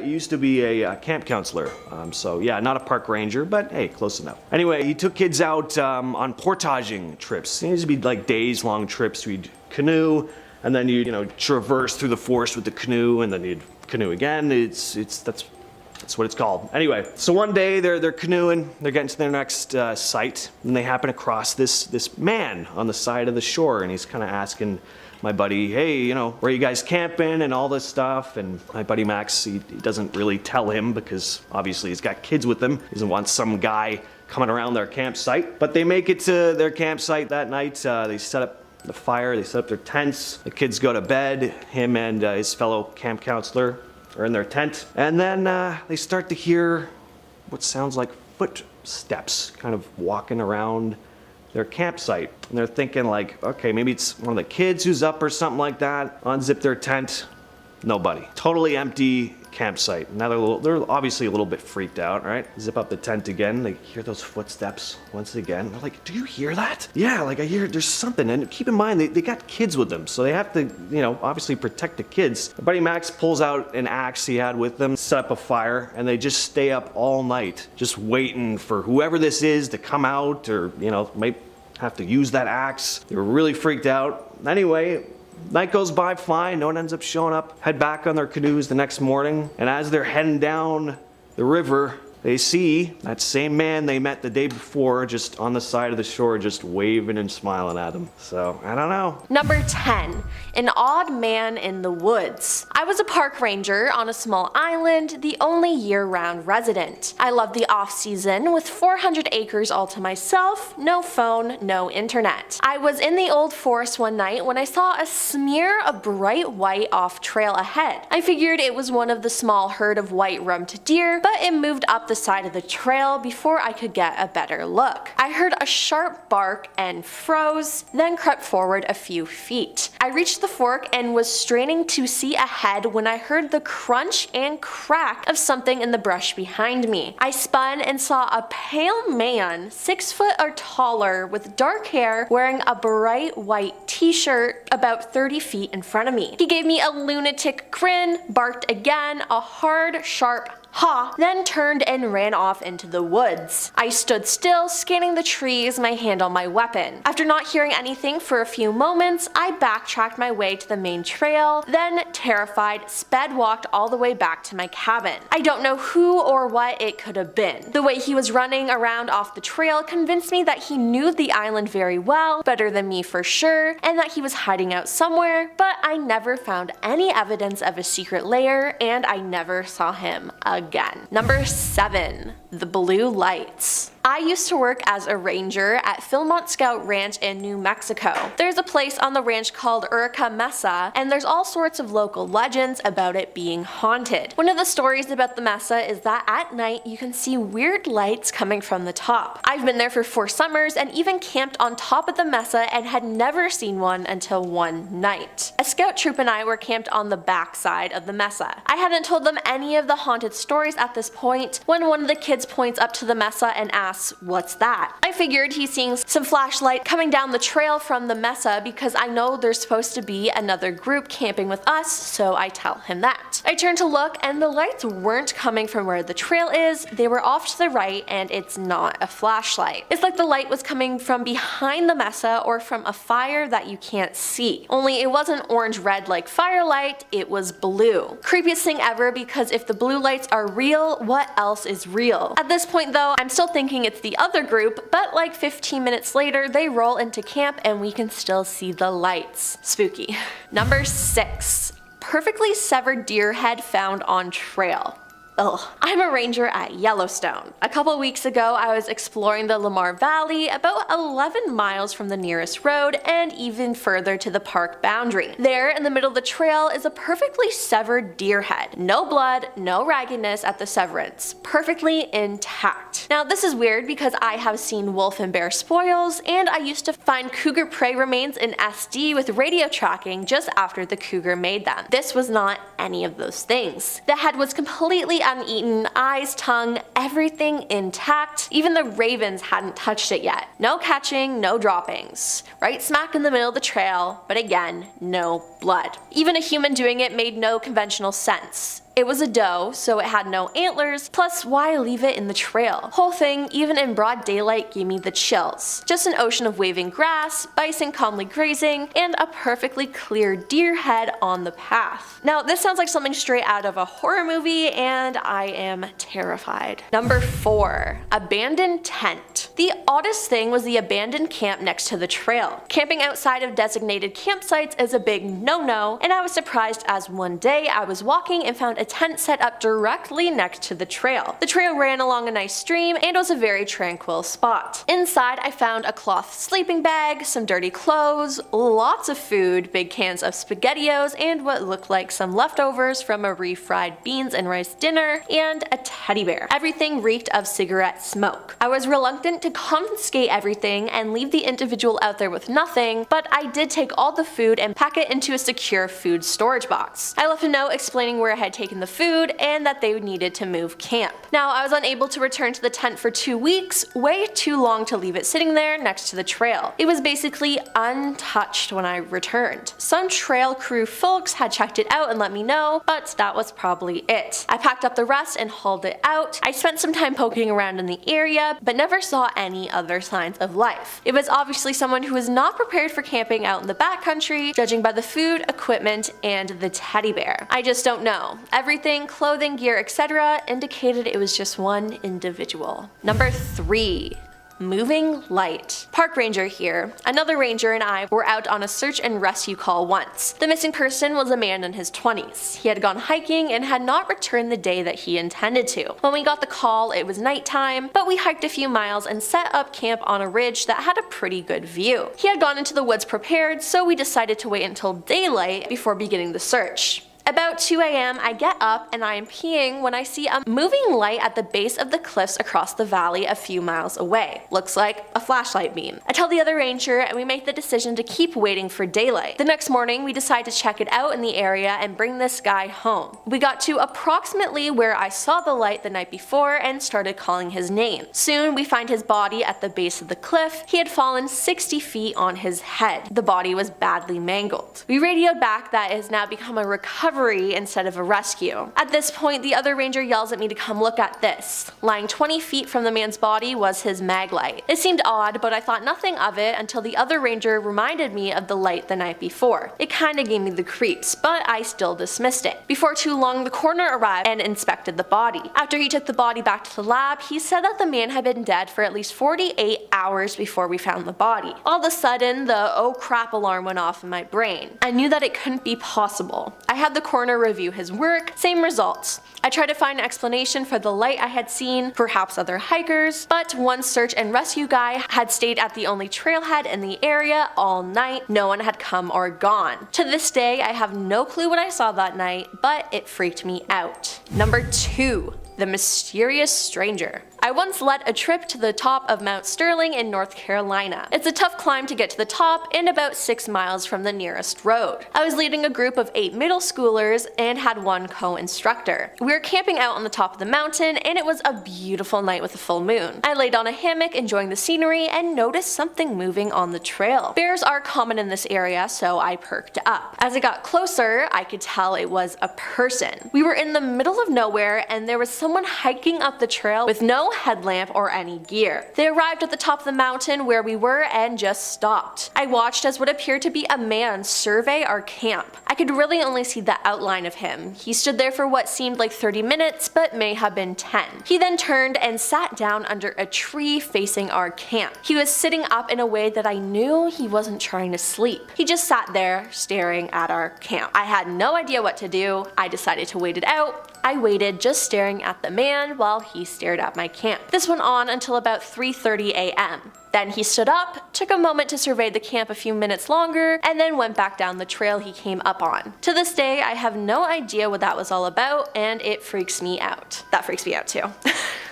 used to be a camp counselor, so yeah, not a park ranger, but hey, close enough. Anyway, he took kids out on portaging trips. It used to be like days-long trips. We'd canoe, and then you'd, traverse through the forest with the canoe, and then you'd canoe again. That's what it's called. Anyway, so one day they're canoeing, they're getting to their next site, and they happen across this man on the side of the shore, and he's kind of asking my buddy, hey, where are you guys camping and all this stuff? And my buddy Max, he doesn't really tell him because obviously he's got kids with him. He doesn't want some guy coming around their campsite. But they make it to their campsite that night. They set up the fire, they set up their tents. The kids go to bed. Him and his fellow camp counselor are in their tent. And then they start to hear what sounds like footsteps kind of walking around their campsite. And they're thinking like, okay, maybe it's one of the kids who's up or something like that. Unzip their tent, nobody. Totally empty campsite. Now they're obviously a little bit freaked out, right? Zip up the tent again, they hear those footsteps once again. They're like, do you hear that? Yeah, like I hear there's something. And keep in mind, they got kids with them, so they have to, obviously protect the kids. My buddy Max pulls out an axe he had with them, set up a fire, and they just stay up all night, just waiting for whoever this is to come out, or, might have to use that axe. They were really freaked out. Anyway, night goes by fine, no one ends up showing up. Head back on their canoes the next morning, and as they're heading down the river, they see that same man they met the day before just on the side of the shore, just waving and smiling at them. So, I don't know. Number 10, an odd man in the woods. I was a park ranger on a small island, the only year-round resident. I loved the off-season with 400 acres all to myself, no phone, no internet. I was in the old forest one night when I saw a smear of bright white off-trail ahead. I figured it was one of the small herd of white-rumped deer, but it moved up the side of the trail before I could get a better look. I heard a sharp bark and froze, then crept forward a few feet. I reached the fork and was straining to see ahead when I heard the crunch and crack of something in the brush behind me. I spun and saw a pale man, 6 foot or taller, with dark hair, wearing a bright white t-shirt about 30 feet in front of me. He gave me a lunatic grin, barked again, a hard, sharp ha, then turned and ran off into the woods. I stood still, scanning the trees, my hand on my weapon. After not hearing anything for a few moments, I backtracked my way to the main trail, then, terrified, sped walked all the way back to my cabin. I don't know who or what it could have been. The way he was running around off the trail convinced me that he knew the island very well, better than me for sure, and that he was hiding out somewhere, but I never found any evidence of a secret lair, and I never saw him again. Number 7, the blue lights. I used to work as a ranger at Philmont Scout Ranch in New Mexico. There's a place on the ranch called Urica Mesa, and there's all sorts of local legends about it being haunted. One of the stories about the mesa is that at night you can see weird lights coming from the top. I've been there for 4 summers and even camped on top of the mesa and had never seen one until one night. A scout troop and I were camped on the back side of the mesa. I hadn't told them any of the haunted stories at this point when one of the kids points up to the mesa and asks, "What's that?" I figured he's seeing some flashlight coming down the trail from the mesa because I know there's supposed to be another group camping with us, so I tell him that. I turn to look and the lights weren't coming from where the trail is, they were off to the right and it's not a flashlight. It's like the light was coming from behind the mesa or from a fire that you can't see. Only it wasn't orange-red like firelight, it was blue. Creepiest thing ever because if the blue lights are real, what else is real? At this point though, I'm still thinking it's the other group, but like 15 minutes later they roll into camp and we can still see the lights. Spooky. Number 6. Perfectly severed deer head found on trail. Ugh. I'm a ranger at Yellowstone. A couple weeks ago, I was exploring the Lamar Valley, about 11 miles from the nearest road and even further to the park boundary. There, in the middle of the trail, is a perfectly severed deer head. No blood, no raggedness at the severance. Perfectly intact. Now, this is weird because I have seen wolf and bear spoils, and I used to find cougar prey remains in SD with radio tracking just after the cougar made them. This was not any of those things. The head was completely uneaten, eyes, tongue, everything intact. Even the ravens hadn't touched it yet. No catching, no droppings. Right smack in the middle of the trail, but again, no blood. Even a human doing it made no conventional sense. It was a doe, so it had no antlers, plus why leave it in the trail? Whole thing, even in broad daylight, gave me the chills. Just an ocean of waving grass, bison calmly grazing, and a perfectly clear deer head on the path. Now, this sounds like something straight out of a horror movie, and I am terrified. Number 4. Abandoned tent. The oddest thing was the abandoned camp next to the trail. Camping outside of designated campsites is a big no-no, and I was surprised as one day I was walking and found a tent set up directly next to the trail. The trail ran along a nice stream and was a very tranquil spot. Inside, I found a cloth sleeping bag, some dirty clothes, lots of food, big cans of SpaghettiOs, and what looked like some leftovers from a refried beans and rice dinner, and a teddy bear. Everything reeked of cigarette smoke. I was reluctant to confiscate everything and leave the individual out there with nothing, but I did take all the food and pack it into a secure food storage box. I left a note explaining where I had taken the food and that they needed to move camp. Now, I was unable to return to the tent for 2 weeks, way too long to leave it sitting there next to the trail. It was basically untouched when I returned. Some trail crew folks had checked it out and let me know, but that was probably it. I packed up the rest and hauled it out. I spent some time poking around in the area, but never saw any other signs of life. It was obviously someone who was not prepared for camping out in the backcountry, judging by the food, equipment, and the teddy bear. I just don't know. Everything, clothing, gear, etc. indicated it was just one individual. Number 3. Moving light. Park ranger here. Another ranger and I were out on a search and rescue call once. The missing person was a man in his 20s. He had gone hiking and had not returned the day that he intended to. When we got the call, it was nighttime, but we hiked a few miles and set up camp on a ridge that had a pretty good view. He had gone into the woods prepared, so we decided to wait until daylight before beginning the search. About 2 a.m. I get up and I am peeing when I see a moving light at the base of the cliffs across the valley a few miles away. Looks like a flashlight beam. I tell the other ranger and we make the decision to keep waiting for daylight. The next morning we decide to check it out in the area and bring this guy home. We got to approximately where I saw the light the night before and started calling his name. Soon we find his body at the base of the cliff. He had fallen 60 feet on his head. The body was badly mangled. We radioed back that it has now become a recovery instead of a rescue. At this point, the other ranger yells at me to come look at this. Lying 20 feet from the man's body was his mag light. It seemed odd, but I thought nothing of it until the other ranger reminded me of the light the night before. It kinda gave me the creeps, but I still dismissed it. Before too long, the coroner arrived and inspected the body. After he took the body back to the lab, he said that the man had been dead for at least 48 hours before we found the body. All of a sudden, the oh crap alarm went off in my brain. I knew that it couldn't be possible. I had the coroner review his work, same results. I tried to find an explanation for the light I had seen, perhaps other hikers, but one search and rescue guy had stayed at the only trailhead in the area all night. No one had come or gone. To this day, I have no clue what I saw that night, but it freaked me out. Number 2. The mysterious stranger. I once led a trip to the top of Mount Sterling in North Carolina. It's a tough climb to get to the top and about 6 miles from the nearest road. I was leading a group of 8 middle schoolers and had one co-instructor. We were camping out on the top of the mountain and it was a beautiful night with a full moon. I laid on a hammock enjoying the scenery and noticed something moving on the trail. Bears are common in this area, so I perked up. As it got closer, I could tell it was a person. We were in the middle of nowhere and there was someone hiking up the trail with no no headlamp or any gear. They arrived at the top of the mountain where we were and just stopped. I watched as what appeared to be a man survey our camp. I could really only see the outline of him. He stood there for what seemed like 30 minutes, but may have been 10. He then turned and sat down under a tree facing our camp. He was sitting up in a way that I knew he wasn't trying to sleep. He just sat there staring at our camp. I had no idea what to do. I decided to wait it out. I waited, just staring at the man while he stared at my camp. This went on until about 3:30 a.m. Then he stood up, took a moment to survey the camp a few minutes longer, and then went back down the trail he came up on. To this day, I have no idea what that was all about, and it freaks me out. That freaks me out too.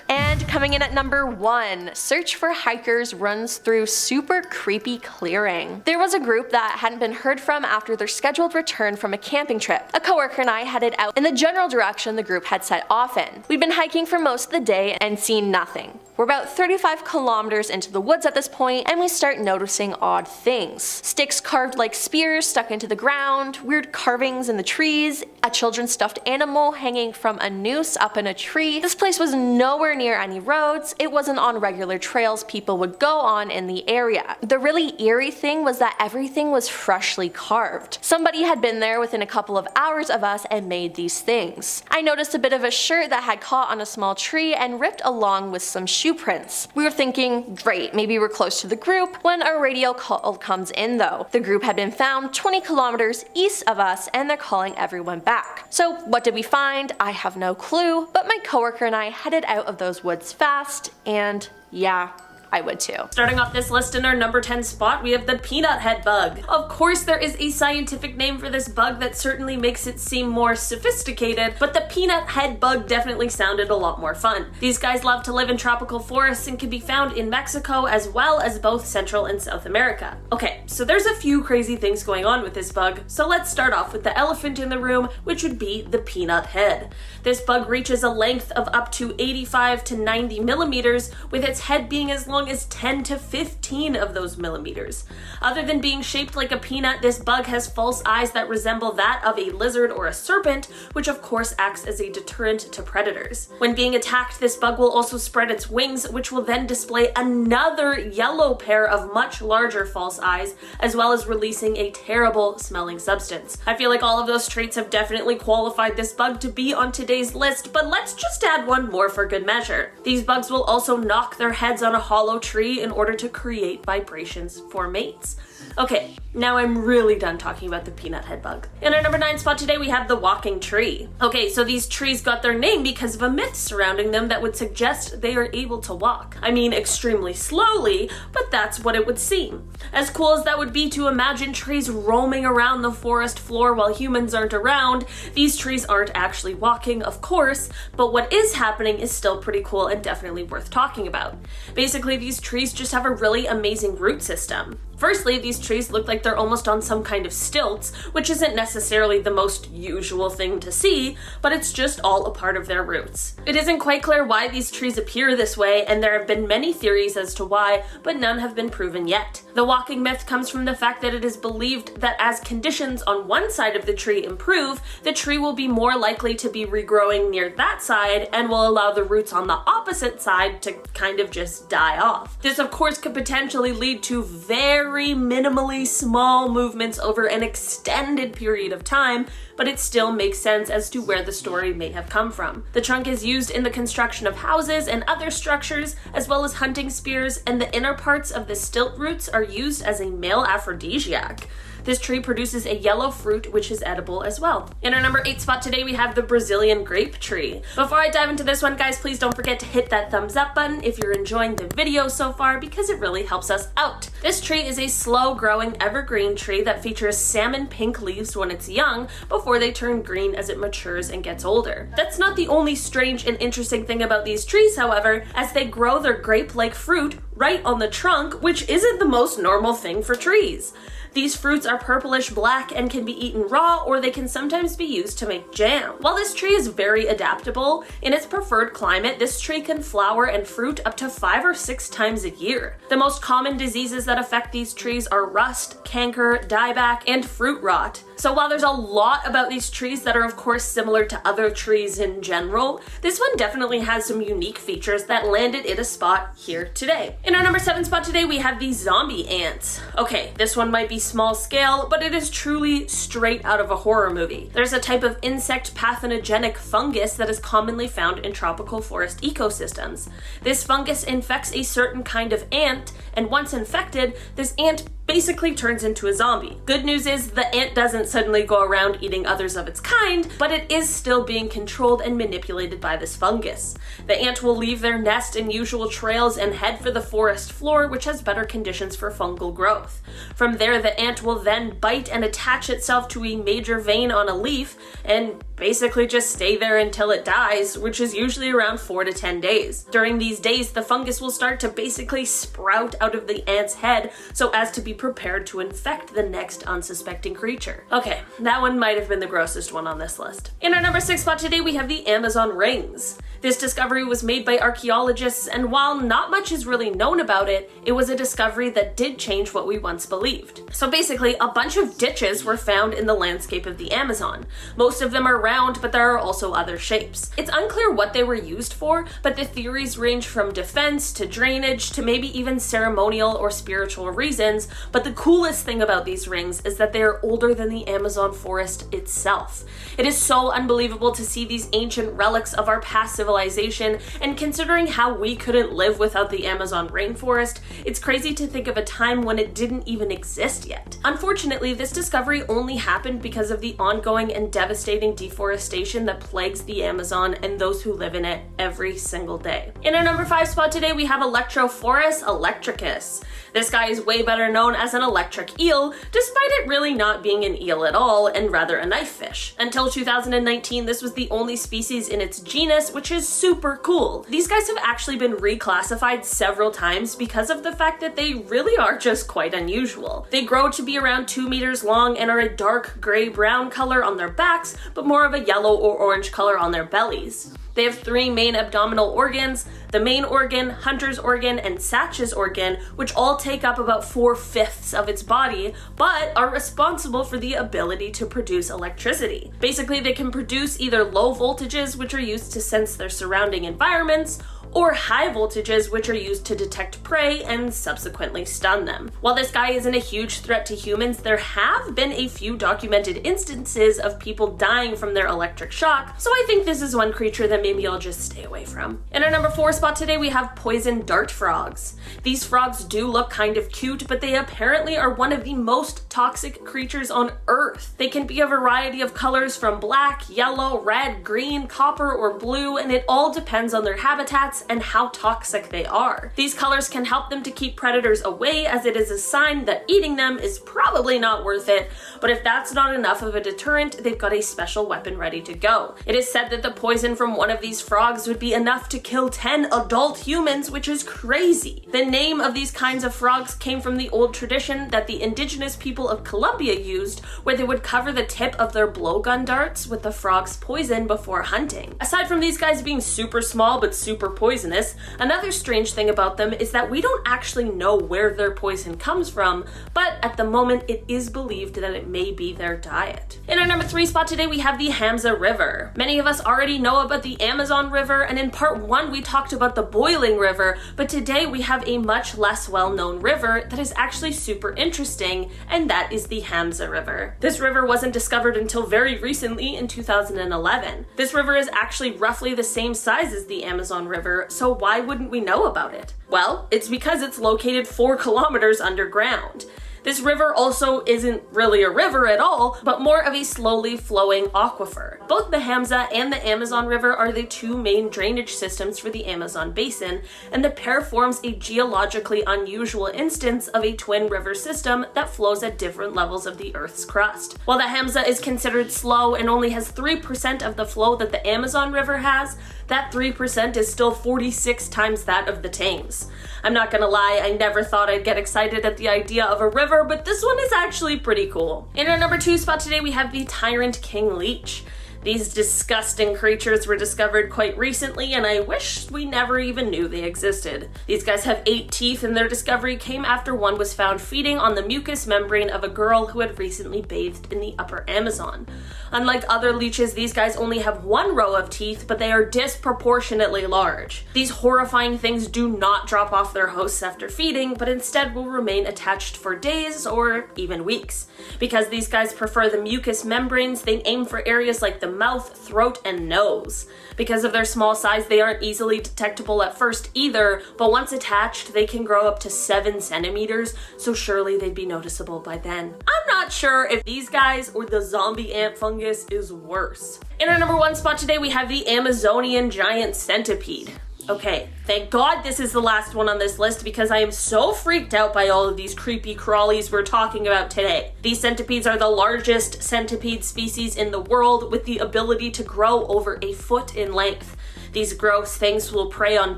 And coming in at number 1, Search for Hikers runs through super creepy clearing. There was a group that hadn't been heard from after their scheduled return from a camping trip. A coworker and I headed out in the general direction the group had set off in. We'd been hiking for most of the day and seen nothing. We're about 35 kilometers into the woods at this point, and we start noticing odd things. Sticks carved like spears stuck into the ground, weird carvings in the trees, a children's stuffed animal hanging from a noose up in a tree. This place was nowhere near any roads. It wasn't on regular trails people would go on in the area. The really eerie thing was that everything was freshly carved. Somebody had been there within a couple of hours of us and made these things. I noticed a bit of a shirt that had caught on a small tree and ripped along with some shoe prints. We were thinking, great, maybe we're close to the group, when a radio call comes in though. The group had been found 20 kilometers east of us and they're calling everyone back. So what did we find? I have no clue, but my coworker and I headed out of those woods fast, and yeah, I would too. Starting off this list in our number 10 spot, we have the peanut head bug. Of course, there is a scientific name for this bug that certainly makes it seem more sophisticated, but the peanut head bug definitely sounded a lot more fun. These guys love to live in tropical forests and can be found in Mexico as well as both Central and South America. Okay, so there's a few crazy things going on with this bug, so let's start off with the elephant in the room, which would be the peanut head. This bug reaches a length of up to 85 to 90 millimeters, with its head being as long as 10 to 15 of those millimeters. Other than being shaped like a peanut, this bug has false eyes that resemble that of a lizard or a serpent, which of course acts as a deterrent to predators. When being attacked, this bug will also spread its wings, which will then display another yellow pair of much larger false eyes, as well as releasing a terrible smelling substance. I feel like all of those traits have definitely qualified this bug to be on today's list, but let's just add one more for good measure. These bugs will also knock their heads on a hollow tree in order to create vibrations for mates. Okay, now I'm really done talking about the peanut head bug. In our number 9 spot today, we have the walking tree. Okay, so these trees got their name because of a myth surrounding them that would suggest they are able to walk. I mean, extremely slowly, but that's what it would seem. As cool as that would be to imagine trees roaming around the forest floor while humans aren't around, these trees aren't actually walking, of course, but what is happening is still pretty cool and definitely worth talking about. Basically, these trees just have a really amazing root system. Firstly, these trees look like they're almost on some kind of stilts, which isn't necessarily the most usual thing to see, but it's just all a part of their roots. It isn't quite clear why these trees appear this way, and there have been many theories as to why, but none have been proven yet. The walking myth comes from the fact that it is believed that as conditions on one side of the tree improve, the tree will be more likely to be regrowing near that side and will allow the roots on the opposite side to kind of just die off. This of course could potentially lead to very minimally small movements over an extended period of time, but it still makes sense as to where the story may have come from. The trunk is used in the construction of houses and other structures, as well as hunting spears, and the inner parts of the stilt roots are used as a male aphrodisiac. This tree produces a yellow fruit which is edible as well. In our number 8 spot today, we have the Brazilian grape tree. Before I dive into this one, guys, please don't forget to hit that thumbs up button if you're enjoying the video so far, because it really helps us out. This tree is a slow growing evergreen tree that features salmon pink leaves when it's young, before they turn green as it matures and gets older. That's not the only strange and interesting thing about these trees, however, as they grow their grape-like fruit right on the trunk, which isn't the most normal thing for trees. These fruits are purplish black and can be eaten raw, or they can sometimes be used to make jam. While this tree is very adaptable, in its preferred climate, this tree can flower and fruit up to 5 or 6 times a year. The most common diseases that affect these trees are rust, canker, dieback, and fruit rot. So while there's a lot about these trees that are of course similar to other trees in general, this one definitely has some unique features that landed it a spot here today. In our number 7 spot today, we have the zombie ants. Okay, this one might be small scale, but it is truly straight out of a horror movie. There's a type of insect pathogenic fungus that is commonly found in tropical forest ecosystems. This fungus infects a certain kind of ant, and once infected, this ant basically turns into a zombie. Good news is the ant doesn't suddenly go around eating others of its kind, but it is still being controlled and manipulated by this fungus. The ant will leave their nest in usual trails and head for the forest floor, which has better conditions for fungal growth. From there, the ant will then bite and attach itself to a major vein on a leaf and basically just stay there until it dies, which is usually around 4 to 10 days. During these days, the fungus will start to basically sprout out of the ant's head so as to be prepared to infect the next unsuspecting creature. Okay, that one might have been the grossest one on this list. In our number 6 spot today, we have the Amazon rings. This discovery was made by archaeologists, and while not much is really known about it, it was a discovery that did change what we once believed. So basically, a bunch of ditches were found in the landscape of the Amazon. Most of them are round, but there are also other shapes. It's unclear what they were used for, but the theories range from defense to drainage to maybe even ceremonial or spiritual reasons, but the coolest thing about these rings is that they are older than the Amazon forest itself. It is so unbelievable to see these ancient relics of our past civilization, and considering how we couldn't live without the Amazon rainforest, it's crazy to think of a time when it didn't even exist yet. Unfortunately, this discovery only happened because of the ongoing and devastating deforestation that plagues the Amazon and those who live in it every single day. In our number 5 spot today, we have Electrophorus electricus. This guy is way better known as an electric eel, despite it really not being an eel at all and rather a knife fish. Until 2019, this was the only species in its genus, which is super cool. These guys have actually been reclassified several times because of the fact that they really are just quite unusual. They grow to be around 2 meters long and are a dark gray-brown color on their backs, but more of a yellow or orange color on their bellies. They have 3 main abdominal organs: the main organ, Hunter's organ, and Satch's organ, which all take up about 4/5 of its body, but are responsible for the ability to produce electricity. Basically, they can produce either low voltages, which are used to sense their surrounding environments, or high voltages, which are used to detect prey and subsequently stun them. While this guy isn't a huge threat to humans, there have been a few documented instances of people dying from their electric shock, so I think this is one creature that maybe I'll just stay away from. In our number 4 spot today, we have poison dart frogs. These frogs do look kind of cute, but they apparently are one of the most toxic creatures on Earth. They can be a variety of colors from black, yellow, red, green, copper, or blue, and it all depends on their habitats and how toxic they are. These colors can help them to keep predators away, as it is a sign that eating them is probably not worth it, but if that's not enough of a deterrent, they've got a special weapon ready to go. It is said that the poison from one of these frogs would be enough to kill 10 adult humans, which is crazy. The name of these kinds of frogs came from the old tradition that the indigenous people of Colombia used, where they would cover the tip of their blowgun darts with the frog's poison before hunting. Aside from these guys being super small but super poisonous, another strange thing about them is that we don't actually know where their poison comes from, but at the moment it is believed that it may be their diet. In our number 3 spot today, we have the Hamza River. Many of us already know about the Amazon River, and in part 1 we talked about the Boiling River, but today we have a much less well-known river that is actually super interesting, and that is the Hamza River. This river wasn't discovered until very recently in 2011. This river is actually roughly the same size as the Amazon River, so why wouldn't we know about it? Well, it's because it's located 4 kilometers underground. This river also isn't really a river at all, but more of a slowly flowing aquifer. Both the Hamza and the Amazon River are the 2 main drainage systems for the Amazon basin, and the pair forms a geologically unusual instance of a twin river system that flows at different levels of the Earth's crust. While the Hamza is considered slow and only has 3% of the flow that the Amazon River has, that 3% is still 46 times that of the Thames. I'm not gonna lie, I never thought I'd get excited at the idea of a river, but this one is actually pretty cool. In our number 2 spot today, we have the Tyrant King Leech. These disgusting creatures were discovered quite recently, and I wish we never even knew they existed. These guys have 8 teeth, and their discovery came after one was found feeding on the mucous membrane of a girl who had recently bathed in the upper Amazon. Unlike other leeches, these guys only have 1 row of teeth, but they are disproportionately large. These horrifying things do not drop off their hosts after feeding, but instead will remain attached for days or even weeks. Because these guys prefer the mucous membranes, they aim for areas like the mouth, throat, and nose. Because of their small size, they aren't easily detectable at first either, but once attached, they can grow up to 7 centimeters, so surely they'd be noticeable by then. I'm not sure if these guys or the zombie ant fungus is worse. In our number 1 spot today, we have the Amazonian giant centipede. Okay, thank God this is the last one on this list because I am so freaked out by all of these creepy crawlies we're talking about today. These centipedes are the largest centipede species in the world with the ability to grow over a foot in length. These gross things will prey on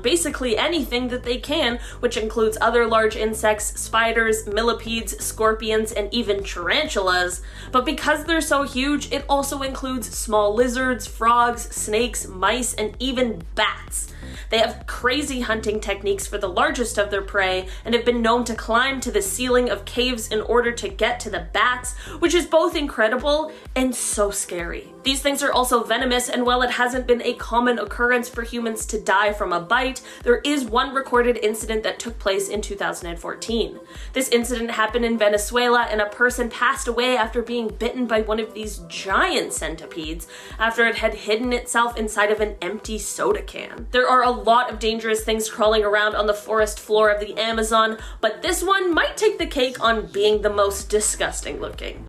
basically anything that they can, which includes other large insects, spiders, millipedes, scorpions, and even tarantulas. But because they're so huge, it also includes small lizards, frogs, snakes, mice, and even bats. They have crazy hunting techniques for the largest of their prey and have been known to climb to the ceiling of caves in order to get to the bats, which is both incredible and so scary. These things are also venomous, and while it hasn't been a common occurrence for humans to die from a bite, there is one recorded incident that took place in 2014. This incident happened in Venezuela, and a person passed away after being bitten by one of these giant centipedes after it had hidden itself inside of an empty soda can. There are a lot of dangerous things crawling around on the forest floor of the Amazon, but this one might take the cake on being the most disgusting looking.